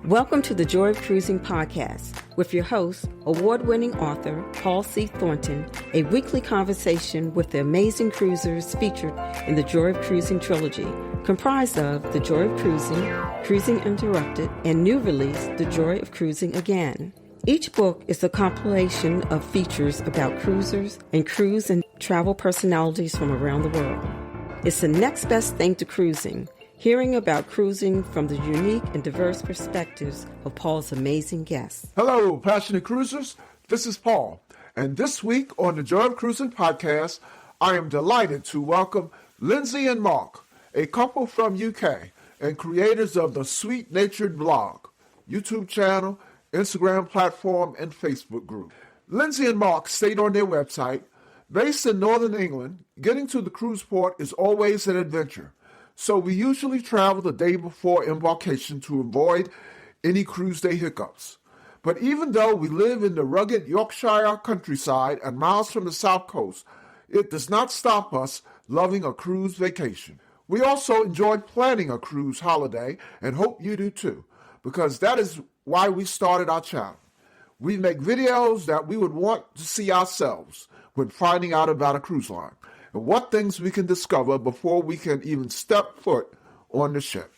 Welcome to the Joy of Cruising podcast with your host, award-winning author Paul C. Thornton, a weekly conversation with the amazing cruisers featured in the Joy of Cruising trilogy, comprised of The Joy of Cruising, Cruising Interrupted, and new release, The Joy of Cruising Again. Each book is a compilation of features about cruisers and cruise and travel personalities from around the world. It's the next best thing to cruising, hearing about cruising from the unique and diverse perspectives of Paul's amazing guests. Hello, passionate cruisers. This is Paul. And this week on the Joy of Cruising podcast, I am delighted to welcome Lindsay and Mark, a couple from UK and creators of the Sweet Natured blog, YouTube channel, Instagram platform, and Facebook group. Lindsay and Mark state on their website, based in Northern England, getting to the cruise port is always an adventure. So we usually travel the day before embarkation to avoid any cruise day hiccups. But even though we live in the rugged Yorkshire countryside and miles from the south coast, it does not stop us loving a cruise vacation. We also enjoy planning a cruise holiday and hope you do too, because that is why we started our channel. We make videos that we would want to see ourselves when finding out about a cruise line, and what things we can discover before we can even step foot on the ship.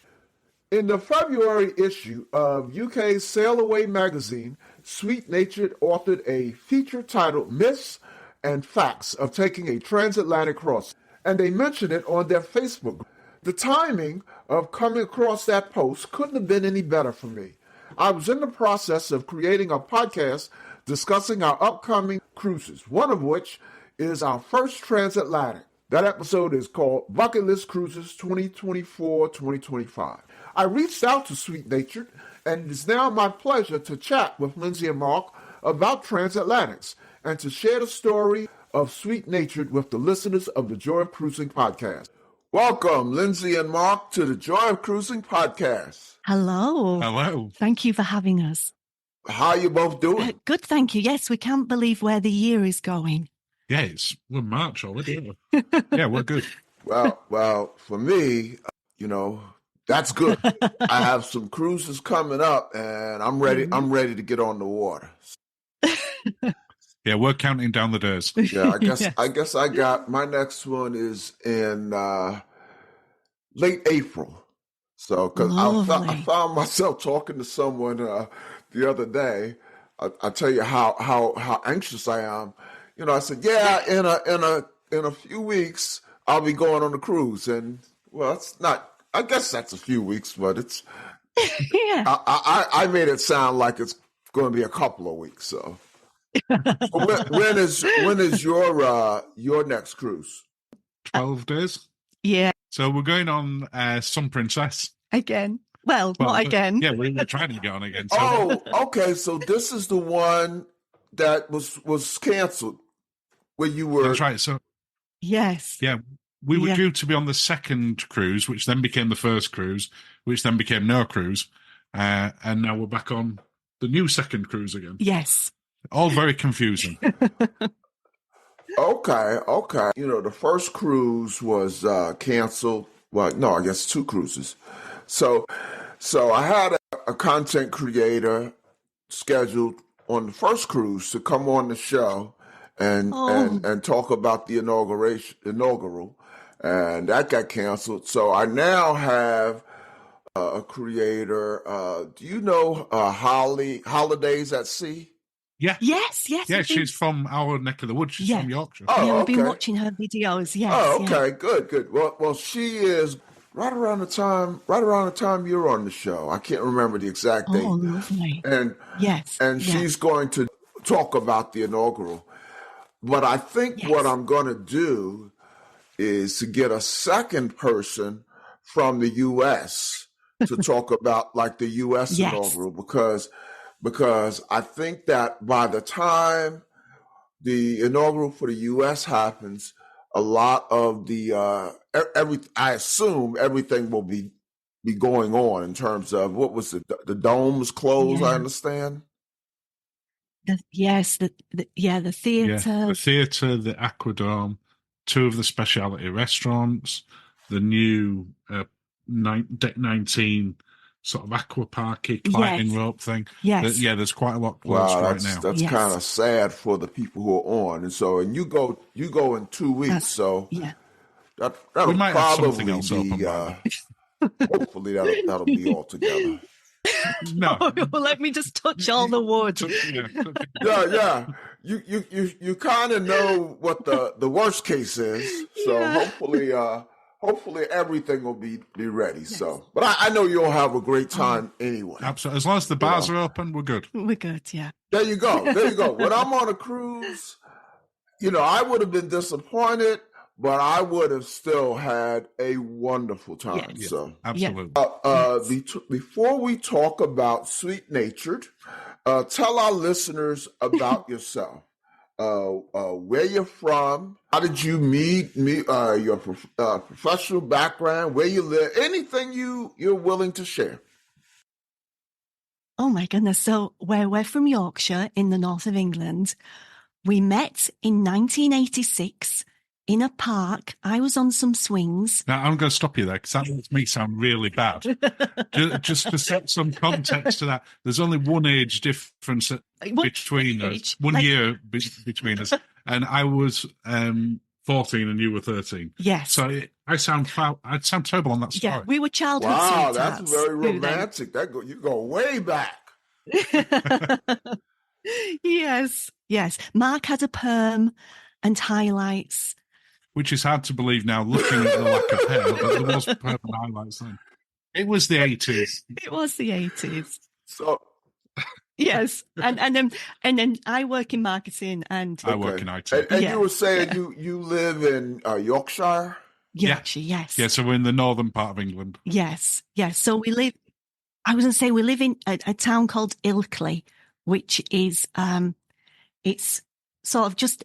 In the February issue of UK's Sail Away magazine, Sweet Natured authored a feature titled Myths and Facts of Taking a Transatlantic Crossing, and they mentioned it on their Facebook. The timing of coming across that post couldn't have been any better for me. I was in the process of creating a podcast discussing our upcoming cruises, one of which is our first transatlantic. That episode is called Bucket List Cruises 2024-2025. I reached out to Sweet Natured, and it is now my pleasure to chat with Lindsay and Mark about transatlantics and to share the story of Sweet Natured with the listeners of the Joy of Cruising podcast. Welcome, Lindsay and Mark, to the Joy of Cruising podcast. Hello. Hello. Thank you for having us. How are you both doing? Good, thank you. Yes, we can't believe where the year is going. Yeah, we're March already. Yeah, we're good. Well, for me, that's good. I have some cruises coming up, and I'm ready. I'm ready to get on the water. Yeah, we're counting down the days. Yeah, I guess I got my next one is in late April. So, because I found myself talking to someone the other day. I tell you how anxious I am. I said, yeah, in a few weeks I'll be going on a cruise, and well, it's not. I guess that's a few weeks, but it's. Yeah. I made it sound like it's going to be a couple of weeks. So, when is your next cruise? 12 days. Yeah. So we're going on Sun Princess Again. Well, not again. Yeah, we're trying to get on again. So. Oh, okay. So this is the one that was canceled. Where you were. That's right. So yes. Yeah. We were due to be on the second cruise, which then became the first cruise, which then became no cruise. And now we're back on the new second cruise again. Yes. All very confusing. Okay. The first cruise was canceled. Well, no, I guess two cruises. So I had a content creator scheduled on the first cruise to come on the show and talk about the inaugural, and that got canceled. So I now have a creator. Do you know Holidays at Sea? Yeah. Yes. Yeah, she's from our neck of the woods. She's from Yorkshire. Oh, yeah, okay. I've been watching her videos. Yes. Oh, okay, good. Well, she is right around the time you're on the show. I can't remember the exact date. Oh, lovely. And she's going to talk about the inaugural. But I think what I'm going to do is to get a second person from the U.S. to talk about like the U.S. inaugural because I think that by the time the inaugural for the U.S. happens, a lot of the I assume everything will be going on in terms of what was the dome's closed. I understand. The theatre. Yeah, the theatre, the Aquadome, two of the specialty restaurants, the new Deck 19 sort of aqua parky climbing rope thing. Yes. Yeah, there's quite a lot closed Wow, right now. that's Yes. kind of sad for the people who are on. And you go in 2 weeks, That's- so yeah. that'll We might have probably something else be open by hopefully that'll be all together. No. Well, let me just touch all the wood. Yeah. You kind of know what the worst case is, so Yeah. hopefully everything will be ready. So, but I know you'll have a great time anyway. Absolutely. As long as the bars are open, we're good. We're good, yeah. There you go. When I'm on a cruise, I would have been disappointed, but I would have still had a wonderful time. Yes. So, Absolutely. before we talk about Sweet Natured, tell our listeners about yourself. Where you're from, how did you meet your professional background, where you live, anything you're willing to share. Oh my goodness. So we're from Yorkshire in the north of England. We met in 1986 in a park. I was on some swings. Now, I'm going to stop you there because that makes me sound really bad. Just to set some context to that, there's only one age difference between us, 1 year between us. And I was 14 and you were 13. Yes. So I'd sound terrible on that story. Yeah, we were childhood Wow, sweethearts. that's very romantic. You go way back. Yes. Mark had a perm and highlights. Which is hard to believe now, looking at the lack of hair, but there was purple highlights then. It was the 80s. It was the 80s. So yes, and then I work in marketing and I work in IT. And you were saying you live in Yorkshire? Yorkshire, yes. Yeah, so we're in the northern part of England. Yes. So we live in a town called Ilkley, which is it's sort of just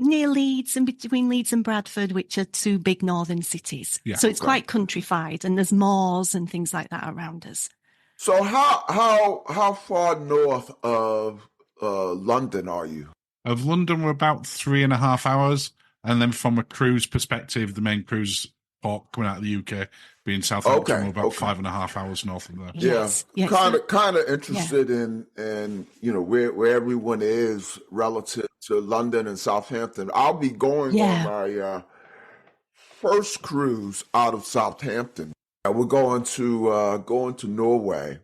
near Leeds and between Leeds and Bradford, which are two big northern cities. Yeah, so it's quite countrified, and there's moors and things like that around us. So how far north of London are you? Of London, we're about 3.5 hours. And then from a cruise perspective, the main cruise port coming out of the UK being Southampton, we're about 5.5 hours north of there. Yes. Kind of interested in where everyone is relative to London and Southampton. I'll be going on my first cruise out of Southampton. We're going to Norway,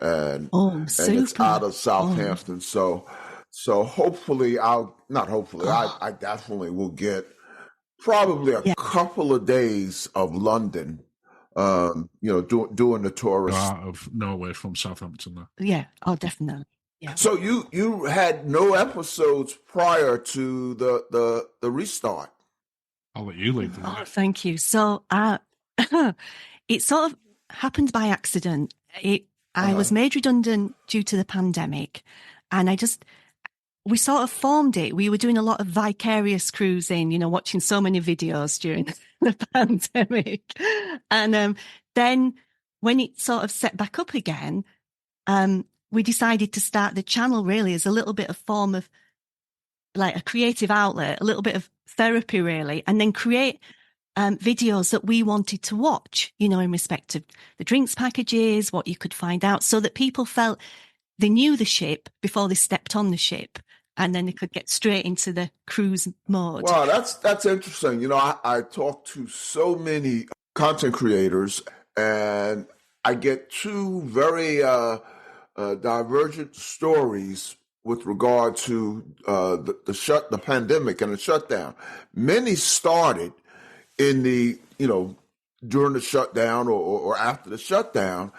and it's out of Southampton. So hopefully I definitely will get probably a couple of days of London, doing the tourist. Out of Norway from Southampton there. Yeah, definitely. Yeah. So you had no episodes prior to the restart. I'll let you lead them. Oh, thank you. So it sort of happened by accident. I was made redundant due to the pandemic, and we sort of formed it. We were doing a lot of vicarious cruising, watching so many videos during the pandemic. And then when it sort of set back up again, we decided to start the channel really as a little bit of form of like a creative outlet, a little bit of therapy really, and then create videos that we wanted to watch, in respect of the drinks packages, what you could find out, so that people felt they knew the ship before they stepped on the ship, and then they could get straight into the cruise mode. Wow, that's interesting. I talk to so many content creators, and I get two very divergent stories with regard to the pandemic and the shutdown. Many started in the during the shutdown or after the shutdown,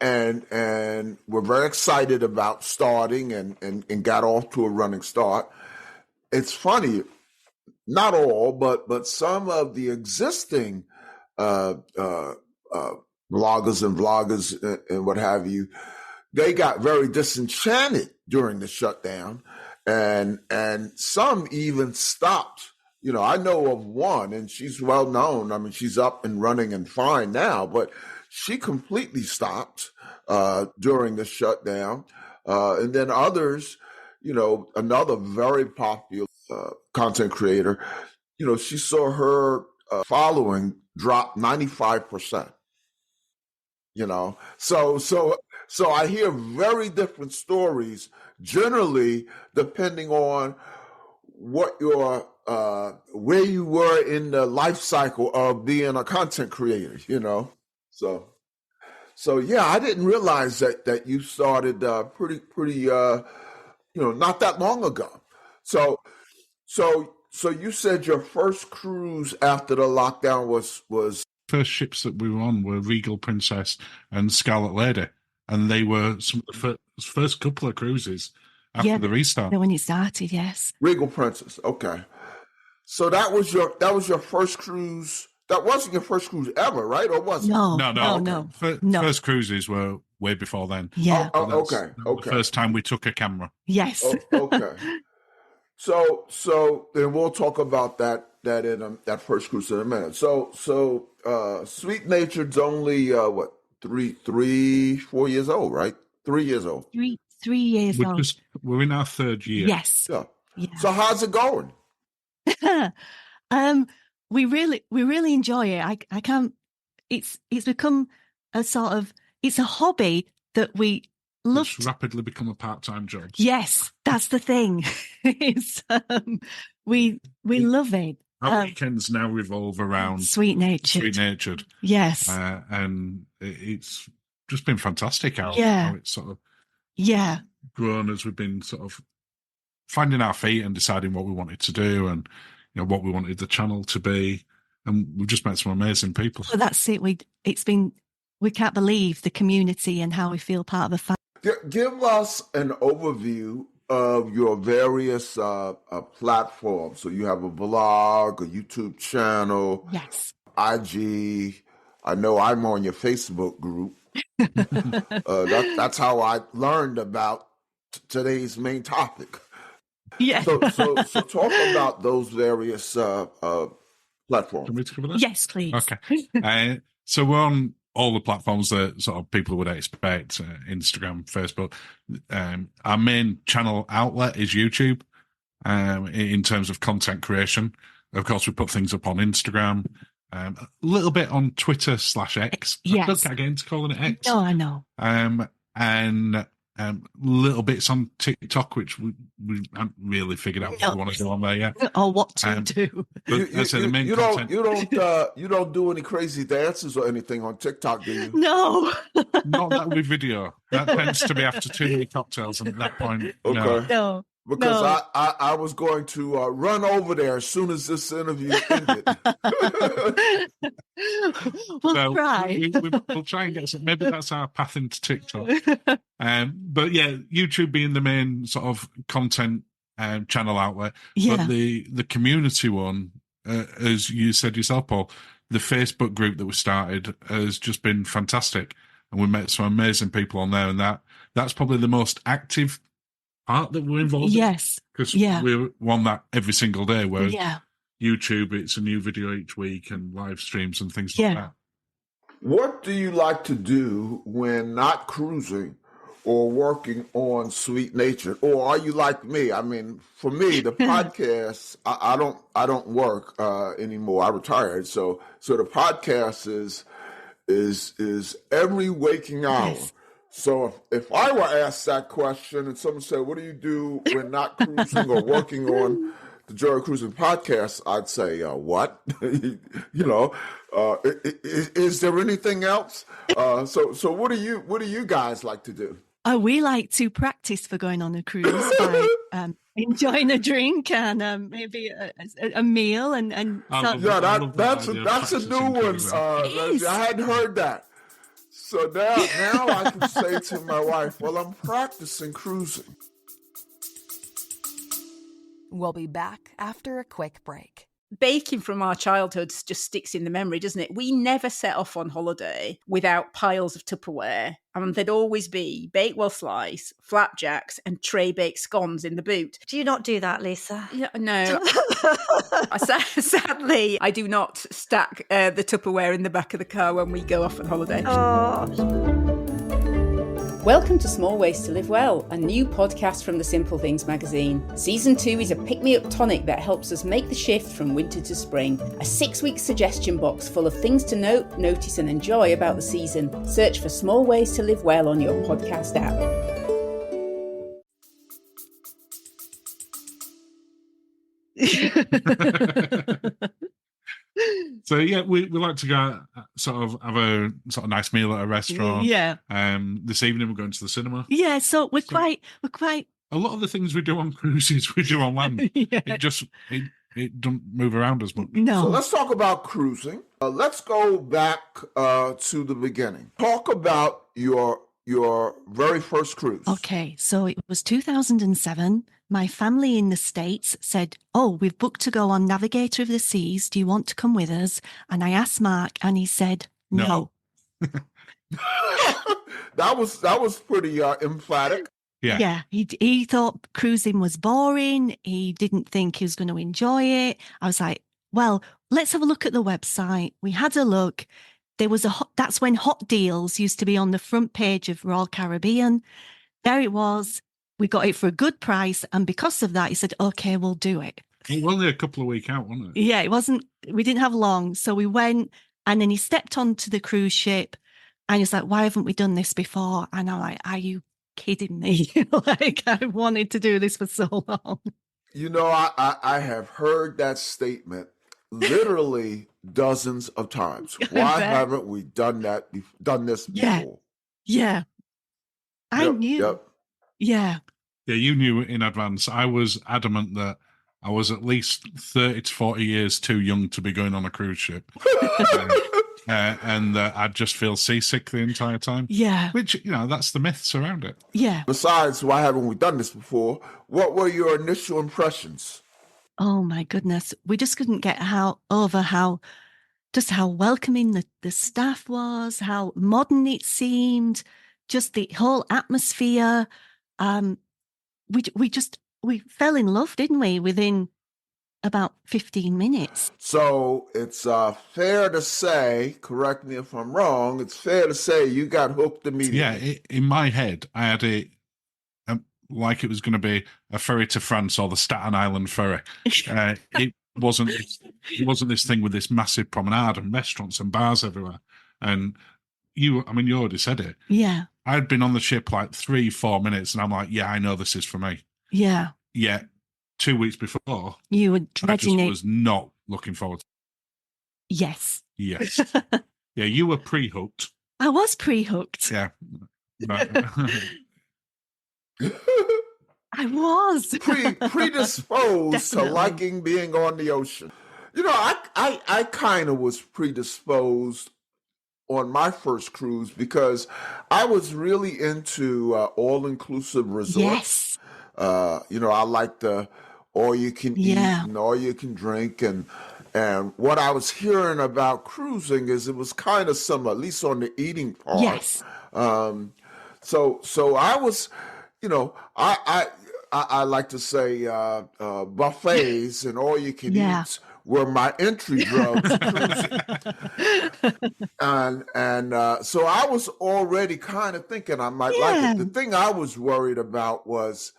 and we're very excited about starting and got off to a running start. It's funny, not all, but some of the existing bloggers and vloggers and what have you, they got very disenchanted during the shutdown, and some even stopped. I know of one, and she's well known. I mean, she's up and running and fine now, but she completely stopped during the shutdown. And then others, another very popular content creator, she saw her following drop 95%. So I hear very different stories, generally depending on what your where you were in the life cycle of being a content creator. So yeah, I didn't realize that you started pretty not that long ago. So you said your first cruise after the lockdown was first ships that we were on were Regal Princess and Scarlet Lady, and they were some of the first couple of cruises after the restart. When it started, yes. Regal Princess. Okay, so that was your first cruise. That wasn't your first cruise ever, right? Or was it? No. First cruises were way before then. Yeah. Okay. The first time we took a camera. Yes. Okay. So then we'll talk about that in that first cruise in a minute. So Sweet Natured's only 4 years old, right? 3 years old. 3 years old. We're in our third year. Yes. Yeah. So how's it going? We really enjoy it. I can't. It's become a sort of, it's a hobby that we love. It's rapidly become a part-time job. Yes, that's the thing. We love it. Our weekends now revolve around Sweet Natured. Yes, and it's just been fantastic how it's sort of grown as we've been sort of finding our feet and deciding what we wanted to do and what we wanted the channel to be, and we've just met some amazing people. Well, that's it. We can't believe the community and how we feel part of a family. Give us an overview of your various platforms. So you have a blog, a YouTube channel, yes, IG. I know I'm on your Facebook group. That's how I learned about today's main topic. Yeah. So talk about those various platforms. Can we cover that? Yes, please. Okay. So we're on all the platforms that sort of people would expect, Instagram, Facebook. Our main channel outlet is YouTube in terms of content creation. Of course, we put things up on Instagram, a little bit on Twitter/X. Yes. I don't get into calling it X. No, I know. And little bits on TikTok, which we haven't really figured out what we want to do on there yet, or what to do. But the main content. You don't do any crazy dances or anything on TikTok, do you? No, not that with video. That tends to be after too many cocktails, and at that point, okay. No. Because I was going to run over there as soon as this interview ended. We'll try. We'll try and get some. Maybe that's our path into TikTok. But yeah, YouTube being the main sort of content channel outlet. Yeah. But the community one, as you said yourself, Paul, the Facebook group that we started has just been fantastic, and we met some amazing people on there, and that's probably the most active part that we're involved in. Yes. Because we're on that every single day, whereas YouTube, it's a new video each week and live streams and things like that. What do you like to do when not cruising or working on Sweet Nature? Or are you like me? I mean, for me, the podcast, I don't work anymore. I retired. So the podcast is every waking hour. Yes. So if I were asked that question and someone said, what do you do when not cruising or working on the Joy of Cruising podcast, I'd say, what? Is there anything else? So what do you guys like to do? We like to practice for going on a cruise by enjoying a drink and maybe a meal and that's a new one. I hadn't heard that. So now I can say to my wife, well, I'm practicing cruising. We'll be back after a quick break. Baking from our childhoods just sticks in the memory, doesn't it? We never set off on holiday without piles of Tupperware. And there'd always be Bakewell slice, flapjacks, and tray baked scones in the boot. Do you not do that, Lisa? Yeah, no. Sadly, I do not stack the Tupperware in the back of the car when we go off on holiday. Oh. Welcome to Small Ways to Live Well, a new podcast from the Simple Things magazine. Season 2 is a pick-me-up tonic that helps us make the shift from winter to spring. A 6-week suggestion box full of things to note, notice and enjoy about the season. Search for Small Ways to Live Well on your podcast app. So yeah, we like to go sort of have a sort of nice meal at a restaurant. Yeah. This evening we're going to the cinema. Yeah, so we're quite a lot of the things we do on cruises we do on land. Yeah. It don't move around as much. No. So let's talk about cruising. Let's go back to the beginning. Talk about your very first cruise. Okay, so it was 2007. My family in the States said, "Oh, we've booked to go on Navigator of the Seas. Do you want to come with us?" And I asked Mark, and he said, "No." That was pretty emphatic. Yeah. He thought cruising was boring. He didn't think he was going to enjoy it. I was like, "Well, let's have a look at the website." We had a look. There was that's when Hot Deals used to be on the front page of Royal Caribbean. There it was. We got it for a good price. And because of that, he said, "Okay, we'll do it." It was only a couple of weeks out, wasn't it? Yeah, it wasn't, we didn't have long. So we went, and then he stepped onto the cruise ship and he's like, "Why haven't we done this before?" And I'm like, "Are you kidding me?" Like, I wanted to do this for so long. You know, I have heard that statement literally dozens of times. Why haven't we done this before? Yeah. I knew. Yep. Yeah. Yeah, you knew in advance. I was adamant that I was at least 30 to 40 years too young to be going on a cruise ship. And I'd just feel seasick the entire time. Yeah. Which, that's the myths around it. Yeah. Besides, why haven't we done this before? What were your initial impressions? Oh my goodness. We just couldn't get over how welcoming the staff was, how modern it seemed, just the whole atmosphere. We fell in love, didn't we, within about 15 minutes. So it's fair to say, correct me if I'm wrong, it's fair to say you got hooked immediately. Yeah, in my head, I had it like it was going to be a ferry to France or the Staten Island ferry. It wasn't this thing with this massive promenade and restaurants and bars everywhere. And you already said it. Yeah. I'd been on the ship like 3-4 minutes and I'm like, yeah, I know this is for me. Yeah. Yeah. 2 weeks before, you were dreading it. I was not looking forward to it. Yes. Yes. Yeah, you were pre-hooked. I was pre-hooked. Yeah. I was. Predisposed to liking being on the ocean. I kind of was predisposed on my first cruise because I was really into all-inclusive resorts. Yes. I like the all-you-can-eat and all-you-can-drink. And what I was hearing about cruising is it was kind of similar, at least on the eating part. Yes. So I was, I like to say buffets and all-you-can-eats were my entry drugs to cruising. And so I was already kind of thinking I might like it. The thing I was worried about was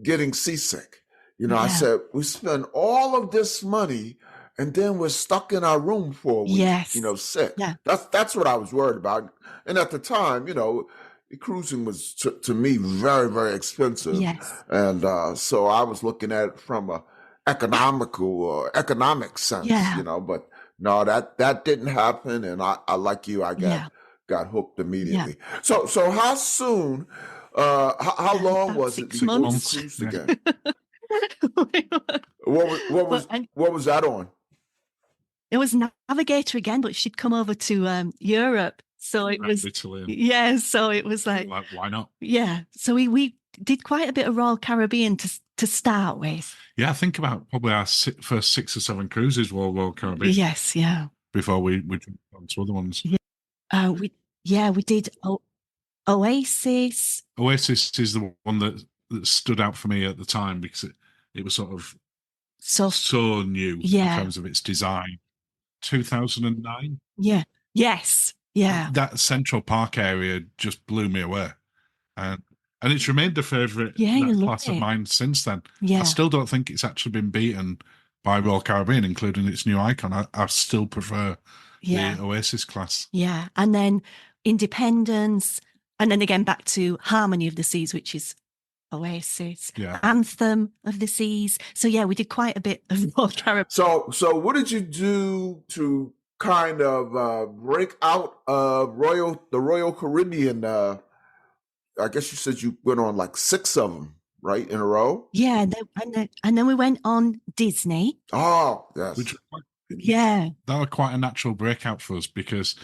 getting seasick. I said, we spend all of this money and then we're stuck in our room for a week, sick. Yeah. That's what I was worried about. And at the time, cruising was to me very, very expensive. Yes. And so I was looking at it from a economic sense, but no, that didn't happen. And I like you, I got hooked immediately. Yeah. So how soon, how long was it before you cruised again? What was that on? It was Navigator again, but she'd come over to Europe. So it was Italy. So it was like why not? Yeah. So we did quite a bit of Royal Caribbean to start with. Yeah, I think about probably our first 6 or 7 cruises were Royal Caribbean. Yes, yeah. Before we jumped on to other ones. Yeah. We did Oasis. Oasis is the one that stood out for me at the time because it was sort of so new in terms of its design. 2009. Yeah. Yes. Yeah. That Central Park area just blew me away. And it's remained a favourite class of mine since then. Yeah. I still don't think it's actually been beaten by Royal Caribbean, including its new icon. I still prefer the Oasis class. Yeah. And then Independence, and then again back to Harmony of the Seas, which is Oasis, Anthem of the Seas. So yeah, we did quite a bit of Royal Caribbean. So what did you do to kind of break out of the Royal Caribbean? I guess you said you went on like 6 of them, right, in a row? Yeah, and then we went on Disney. Oh, yes. That was quite a natural breakout for us, because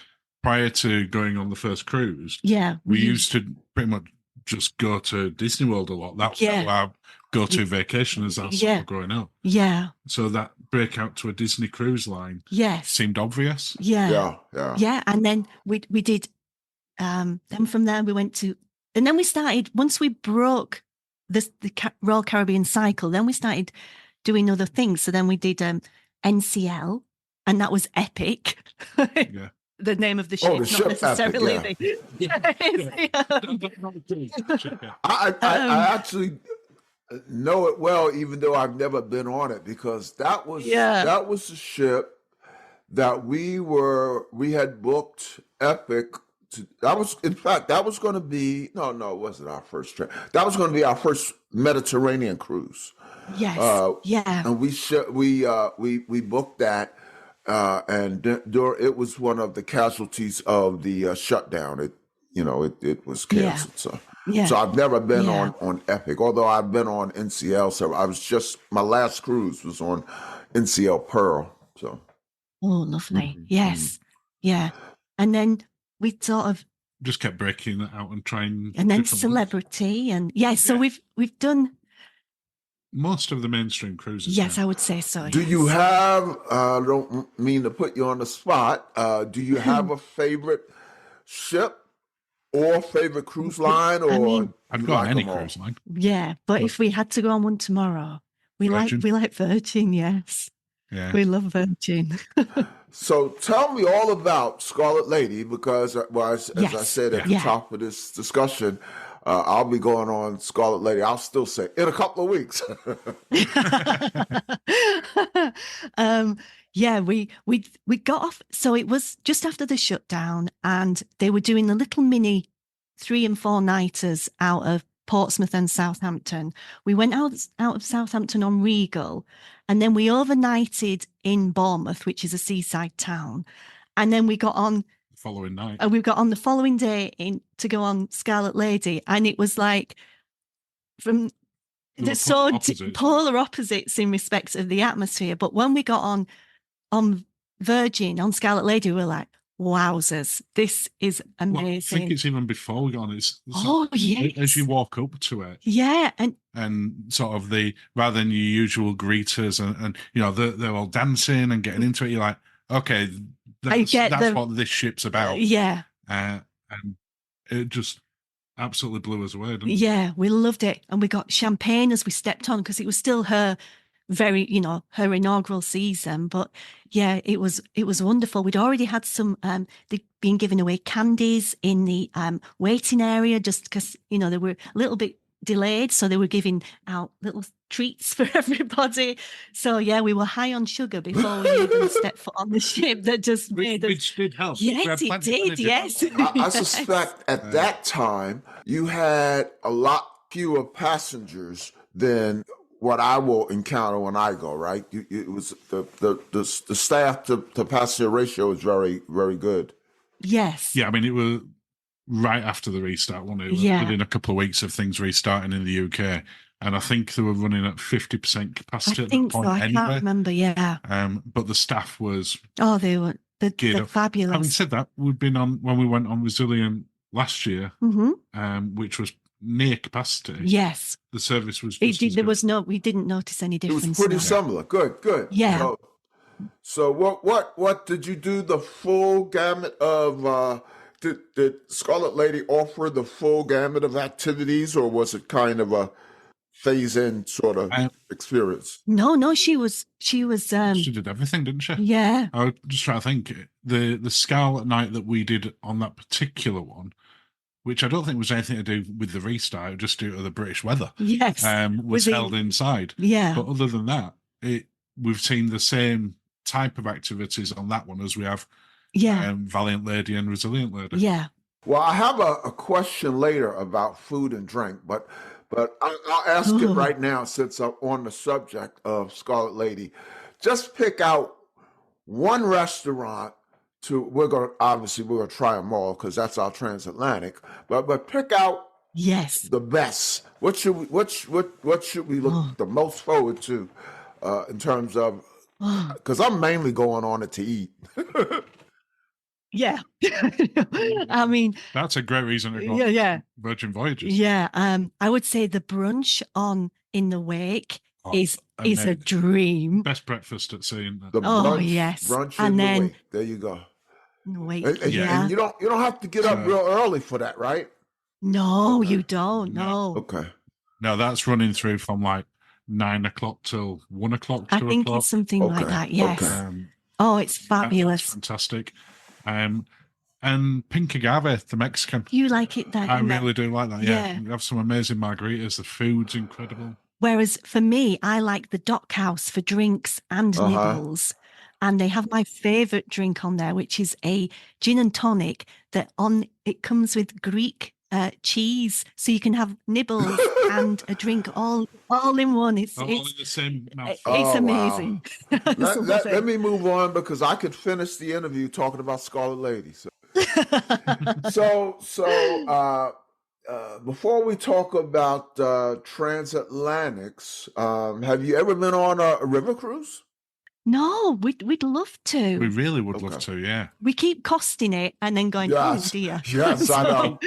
prior to going on the first cruise, we used to pretty much just go to Disney World a lot. That was our go-to vacation as our sort of growing up. Yeah. So that breakout to a Disney cruise line seemed obvious. Yeah. And then we did, then from there we went to, and then we started, once we broke the Royal Caribbean cycle, then we started doing other things. So then we did NCL, and that was epic. Yeah. The name of the ship, not necessarily. Epic, I actually know it well, even though I've never been on it, because that was the ship that we had booked Epic. That was going to be it wasn't our first trip. That was going to be our first Mediterranean cruise. Yes. And we booked that. And it was one of the casualties of the shutdown. It was canceled. So I've never been on Epic, although I've been on NCL. So my last cruise was on NCL Pearl. So. Oh, lovely. Yes. Yeah. And then we sort of just kept breaking it out and trying. And then Celebrity so we've done most of the mainstream cruises. Yes, I would say so. Do you have, I don't mean to put you on the spot, do you have a favorite ship or favorite cruise line? Or I've got any cruise line. Yeah, but if we had to go on one tomorrow, we like Virgin, yes. Yeah. We love Virgin. So tell me all about Scarlet Lady, because as I said at the top of this discussion, I'll be going on Scarlet Lady. I'll still say in a couple of weeks. We got off. So it was just after the shutdown, and they were doing the little mini 3 and 4 nighters out of Portsmouth and Southampton. We went out of Southampton on Regal, and then we overnighted in Bournemouth, which is a seaside town, and then we got on following night. And we got on the following day to go on Scarlet Lady, and it was like from polar opposites in respect of the atmosphere. But when we got on Virgin, on Scarlet Lady, we were like, wowzers, this is amazing. Well, I think it's even before we got on. It's yes. As you walk up to it. Yeah. And sort of rather than your usual greeters and they're all dancing and getting into it, you're like, okay, that's what this ship's about. Yeah. And it just absolutely blew us away, didn't it? Yeah, we loved it. And we got champagne as we stepped on, because it was still her her inaugural season. But yeah, it was wonderful. We'd already had some, they'd been giving away candies in the waiting area, just because, they were a little bit delayed. So they were giving out little treats for everybody. So yeah, we were high on sugar before we even stepped foot on the ship. That just made us... Which did help. Yes, it did, yes. I suspect at that time you had a lot fewer passengers than what I will encounter when I go, right? It was the staff to passenger ratio is very, very good. Yes. Yeah, I mean, it was right after the restart, wasn't it? It was within a couple of weeks of things restarting in the UK. And I think they were running at 50% capacity at that point. I can't remember, yeah. But the staff was... Oh, they were they're fabulous. Having said that, we've been on, when we went on Resilient last year, which was near capacity. Yes. The service was just we didn't notice any difference. It was pretty similar. Good. Yeah. So what did you do the full gamut of... Did Scarlet Lady offer the full gamut of activities, or was it kind of a phase-in sort of experience? No, she was. She did everything, didn't she? Yeah. I was just trying to think. The Scarlet night that we did on that particular one which I don't think was anything to do with the restart, just due to the British weather. Yes. Was held inside. Yeah. But other than that, we've seen the same type of activities on that one as we have Valiant Lady and Resilient Lady. Yeah. Well, I have a question later about food and drink, but I'll ask it right now since I'm on the subject of Scarlet Lady. Just pick out one restaurant we're gonna try them all because that's our transatlantic, but pick out the best. What should we look the most forward to in terms of, because I'm mainly going on it to eat. Yeah. I mean, that's a great reason to go. Virgin Voyages. Yeah. I would say the brunch in the wake is a dream. Best breakfast at sea. Brunch and then the wake. There you go. Wake. And you don't have to get up real early for that, right? No, you don't. No. Okay. No, that's running through from like 9 o'clock till 1 o'clock. I think it's something like that. Yes. Okay. It's fabulous. Fantastic. And Pink Agave, the Mexican. You like it that? I really do like that. Yeah. You have some amazing margaritas. The food's incredible. Whereas for me, I like the Dock House for drinks and nibbles. And they have my favorite drink on there, which is a gin and tonic it comes with Greek cheese, so you can have nibbles and a drink all in one. It's in the same mouth. It's amazing. Wow. Let me move on because I could finish the interview talking about Scarlet Lady. So before we talk about transatlantics, have you ever been on a river cruise? No, we'd love to. We really would love to, yeah. We keep costing it and then going, oh dear. Yes, I know.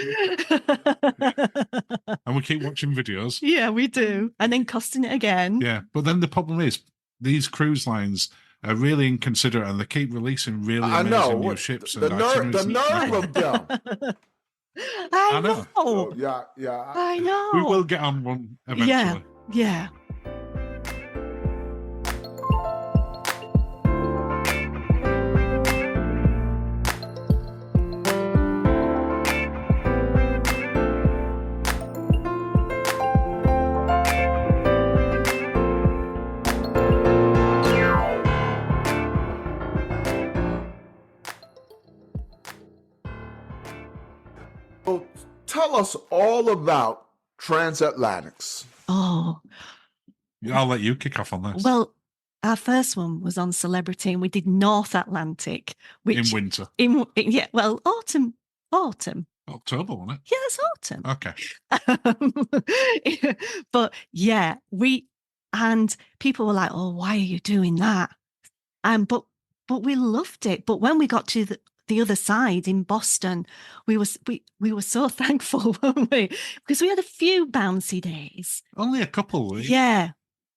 And we keep watching videos. Yeah, we do. And then costing it again. Yeah, but then the problem is these cruise lines are really inconsiderate and they keep releasing really amazing new ships. The nerve of them. I know. So, I know. We will get on one eventually. Yeah. Tell us all about transatlantics. Oh. I'll let you kick off on this. Well, our first one was on Celebrity and we did North Atlantic. In winter. Autumn. October, wasn't it? Yeah, it's autumn. Okay. But yeah, and people were like, oh, why are you doing that? But we loved it. But when we got to the other side in Boston, we were so thankful, weren't we? Because we had a few bouncy days. Only a couple. Yeah.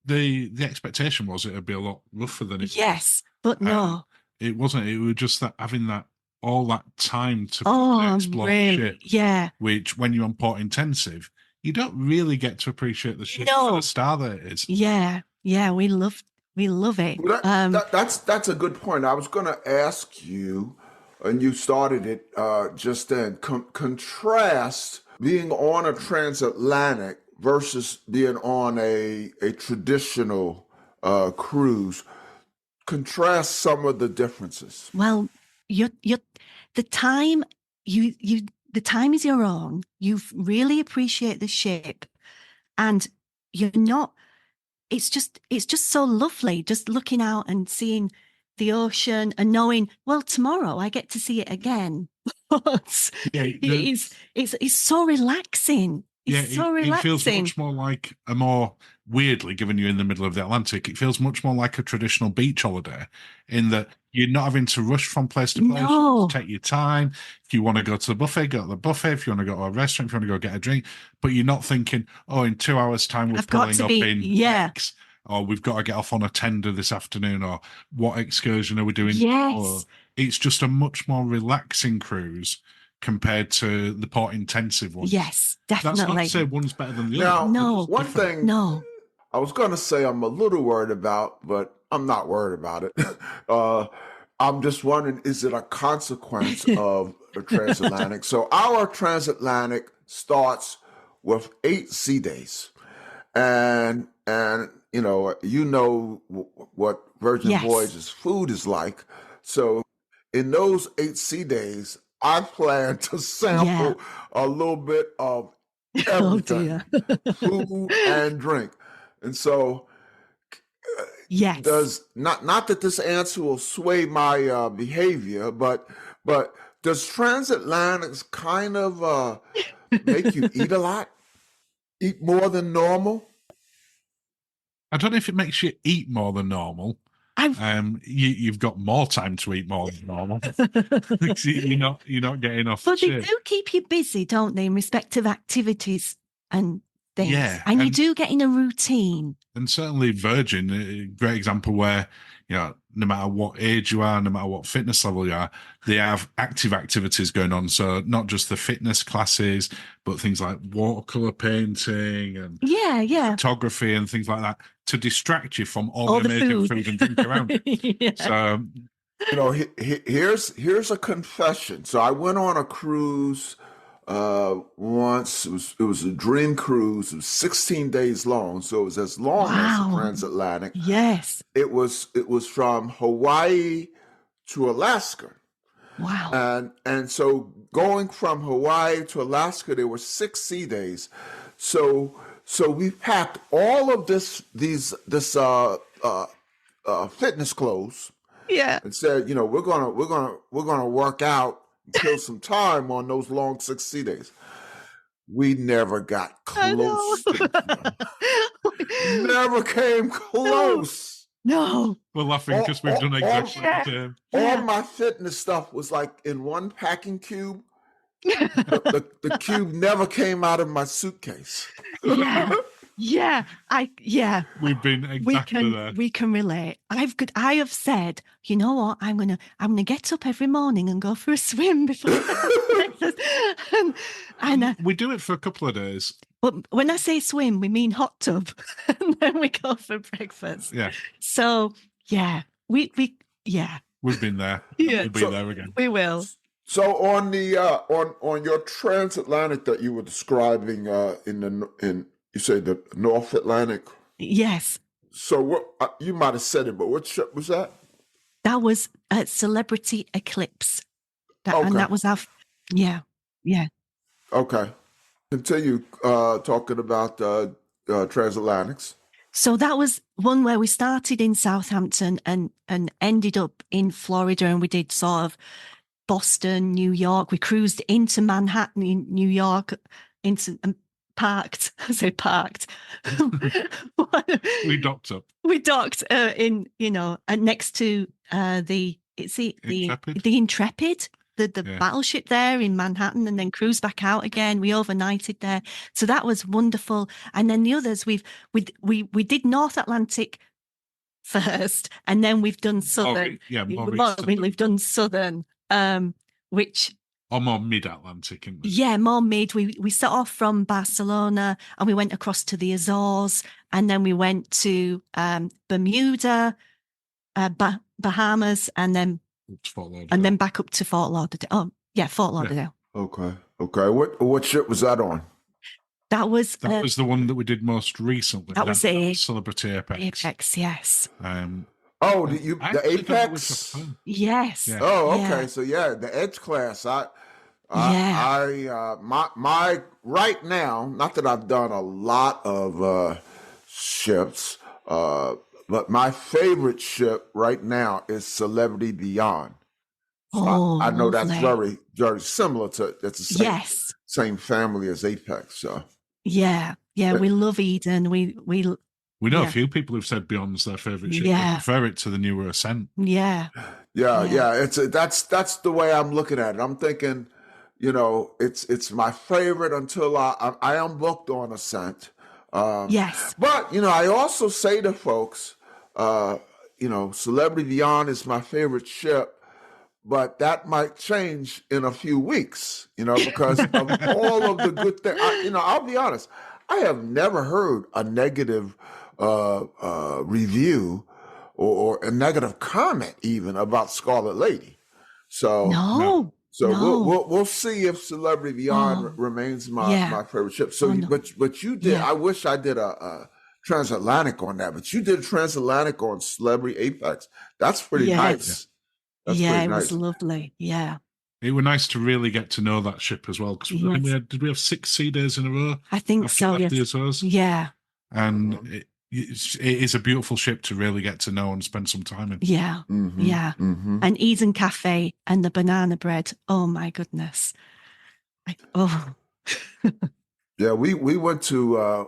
The expectation was it'd be a lot rougher than it. Yes, but no, it wasn't. It was just that having all that time to explore shit. Yeah. Which, when you're on port intensive, you don't really get to appreciate the shit for the star that it is. Yeah, we love it. Well, that's a good point. I was going to ask you. And you started it just then. Contrast being on a transatlantic versus being on a traditional cruise. Contrast some of the differences. Well, the time is your own. You really appreciate the ship, and you're not. It's just so lovely, just looking out and seeing the ocean and knowing, well, tomorrow I get to see it again. It's so relaxing. It feels much more like weirdly, given you're in the middle of the Atlantic, it feels much more like a traditional beach holiday in that you're not having to rush from place to place. No. Take your time. If you want to go to the buffet, go to the buffet. If you want to go to a restaurant, if you want to go get a drink, but you're not thinking, in 2 hours' time we're pulling up in X. Or we've got to get off on a tender this afternoon, or what excursion are we doing? Yes. Or it's just a much more relaxing cruise compared to the port intensive one. Yes, definitely. That's not to say one's better than the other. No. One thing I was going to say I'm a little worried about, but I'm not worried about it. I'm just wondering, is it a consequence of the transatlantic? So our transatlantic starts with 8 sea days, and what Virgin Yes. Voyage's food is like. So in those 8 sea days, I plan to sample a little bit of Oh everything, dear. food and drink. And so Yes. does not that this answer will sway my behavior, but does transatlantics kind of make you eat a lot, eat more than normal? I don't know if it makes you eat more than normal. You've got more time to eat more than normal. you're not getting enough. But they do keep you busy, don't they, in respect of activities and things. Yeah, and you do get in a routine. And certainly Virgin, a great example where, no matter what age you are, no matter what fitness level you are, they have active activities going on. So not just the fitness classes, but things like watercolor painting and photography and things like that to distract you from all the amazing food and drink around it. So, here's a confession. So I went on a cruise once. It was a dream cruise. It was 16 days long, so it was as long as the transatlantic. Yes, it was from Hawaii to Alaska. Wow. And so going from Hawaii to Alaska, there were 6 sea days. So we packed all of this fitness clothes. Yeah. And said, we're gonna work out, kill some time on those long 6 sea days. We never got close. Never came close. No. We're laughing because we've done exactly the same. All my fitness stuff was like in one packing cube. The cube never came out of my suitcase. We've been exactly there. We can relate. I have said, you know what? I'm gonna get up every morning and go for a swim before breakfast. and we do it for a couple of days. But when I say swim, we mean hot tub, and then we go for breakfast. Yeah. So we've been there. Yeah. We'll be there again. We will. So on the on your transatlantic that you were describing in you say the North Atlantic? Yes. So what you might have said it, but what ship was that? That was a Celebrity Eclipse. Okay. And that was our yeah. Okay. Continue talking about transatlantics. So that was one where we started in Southampton and ended up in Florida, and we did sort of Boston, New York. We cruised into Manhattan in New York, parked. I say parked. We docked up. We docked in, next to the Intrepid, the battleship there in Manhattan, and then cruised back out again. We overnighted there, so that was wonderful. And then the others, we did North Atlantic first, and then we've done Southern. We've done Southern, which. Or more mid-Atlantic, isn't it? Yeah, more mid. We set off from Barcelona and we went across to the Azores, and then we went to Bermuda, Bahamas, and then back up to Fort Lauderdale. Oh, yeah, Fort Lauderdale. Yeah. Okay. What ship was that on? That was the one that we did most recently. That was a Celebrity Apex. Apex, yes. The Apex? Yes. Yeah. Oh, okay. Yeah. So the Edge class. My right now, not that I've done a lot of ships, but my favorite ship right now is Celebrity Beyond. So I know that's very, very similar to it's the same family as Apex. So we love Eden. We know a few people who've said Beyond's their favorite ship. They prefer it to the newer Ascent. Yeah. That's the way I'm looking at it. I'm thinking, it's my favorite until I am booked on Ascent. Yes. But I also say to folks, Celebrity Beyond is my favorite ship, but that might change in a few weeks, because of all of the good things. I'll be honest, I have never heard a negative review or a negative comment even about Scarlet Lady. So No. we'll see if Celebrity Beyond remains my favorite ship. So but you did. I wish I did a Transatlantic on that, but you did a Transatlantic on Celebrity Apex. That's pretty nice. That's pretty it nice. was lovely. Yeah. It was nice to really get to know that ship as well, because I think did we have 6 sea days in a row? I think so. After Yes. the Azores? Yeah. And it is a beautiful ship to really get to know and spend some time in. Yeah. And Eden Cafe and the banana bread. Oh my goodness. Yeah, we went to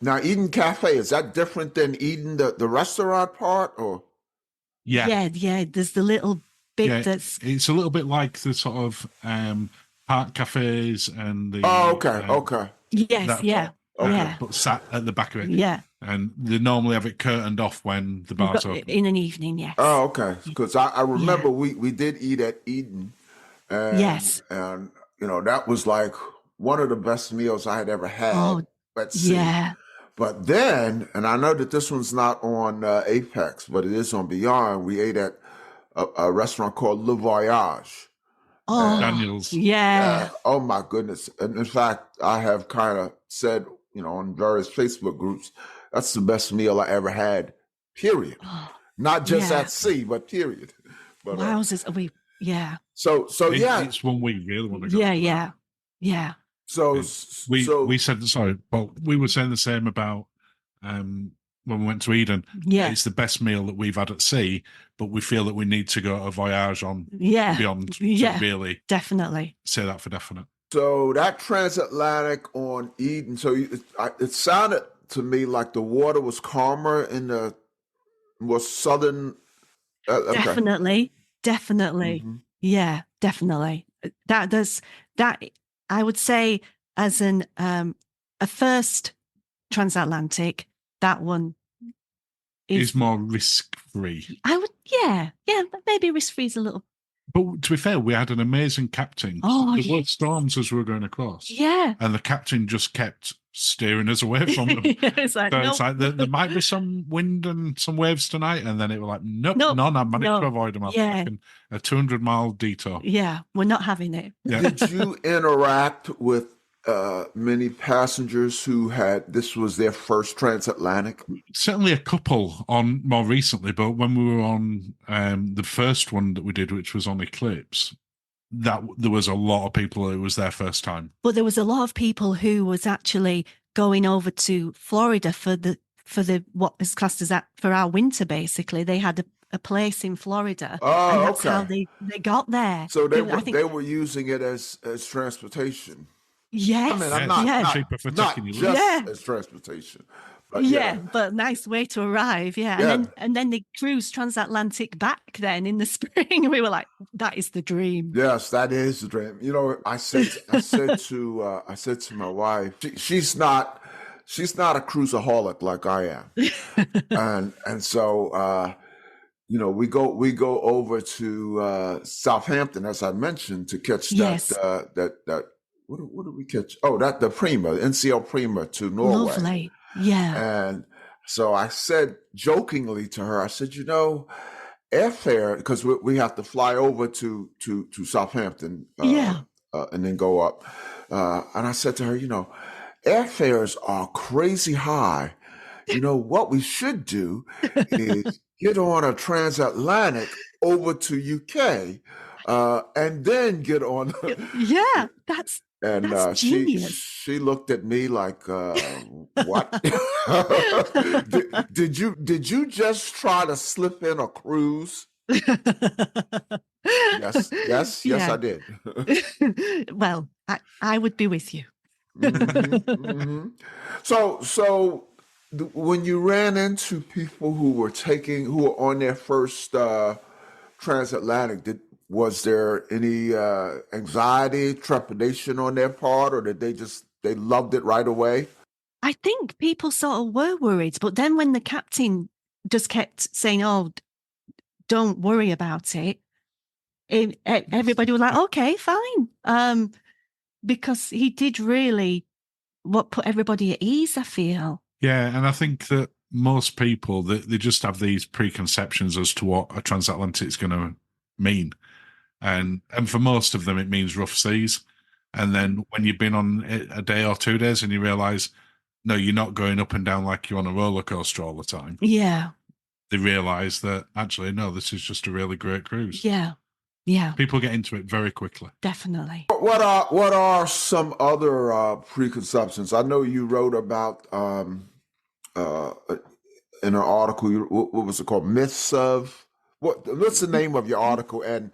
now Eden Cafe. Is that different than Eden the restaurant part, or? Yeah. There's the little bit that's. It's a little bit like the sort of park cafes and the. Oh, okay. Yes, but sat at the back of it. Yeah. And they normally have it curtained off when the bar's open. In an evening, yes. Oh, okay. Because I remember we did eat at Eden. And, and, that was like one of the best meals I had ever had at sea. Yeah. But then, and I know that this one's not on Apex, but it is on Beyond, we ate at a restaurant called Le Voyage. Daniel's. Yeah. Oh, my goodness. And in fact, I have kind of said, on various Facebook groups, that's the best meal I ever had, period. Not just at sea, but period. But, wowzers. So it's one we really want to go. Yeah. So we said, sorry, well, we were saying the same about when we went to Eden. Yeah. It's the best meal that we've had at sea, but we feel that we need to go a voyage on Beyond to really definitely say that for definite. So that Transatlantic on Eden, so it sounded to me like the water was calmer in the more southern. Definitely. Mm-hmm. Yeah, definitely. That I would say as a first Transatlantic, that one is more risk free. I would, maybe risk free is a little. But to be fair, we had an amazing captain. There were storms as we were going across. Yeah. And the captain just kept steering us away from them. It's like, it's like there might be some wind and some waves tonight. And then it was like, none. I managed to avoid them. A 200-mile detour. Yeah, we're not having it. Yeah. Did you interact with many passengers who this was their first Transatlantic? Certainly a couple on more recently, but when we were on the first one that we did, which was on Eclipse, that there was a lot of people who was their first time. But there was a lot of people who was actually going over to Florida for the what is classed as that for our winter. Basically, they had a place in Florida, and that's how they got there. So they were using it as transportation. Yes. I mean, I'm not just as transportation. But but nice way to arrive. Yeah. And then they cruised transatlantic back then in the spring. We were like, that is the dream. Yes, that is the dream. I said to my wife, she's not a cruiseaholic like I am. and so we go over to Southampton, as I mentioned, to catch that what did we catch? Oh, the Prima, NCL Prima to Norway. Lovely. Yeah. And so I said jokingly to her, I said, airfare, because we have to fly over to Southampton and then go up. And I said to her, airfares are crazy high. What we should do is get on a transatlantic over to UK and then get on. That's genius. She looked at me like, what? Did you just try to slip in a cruise? Yes, I did. Well, I would be with you. Mm-hmm. So when you ran into people who were on their first transatlantic, was there any anxiety, trepidation on their part, or did they loved it right away? I think people sort of were worried, but then when the captain just kept saying, "Oh, don't worry about it," everybody was like, "Okay, fine," because he did really put everybody at ease. I feel. Yeah, and I think that most people, they just have these preconceptions as to what a transatlantic is going to mean. And for most of them, it means rough seas. And then when you've been on a day or 2 days and you realise, no, you're not going up and down like you're on a roller coaster all the time. Yeah. They realise that, actually, no, this is just a really great cruise. Yeah. Yeah. People get into it very quickly. Definitely. What are some other preconceptions? I know you wrote about in an article. What was it called? Myths of what's the name of your article? And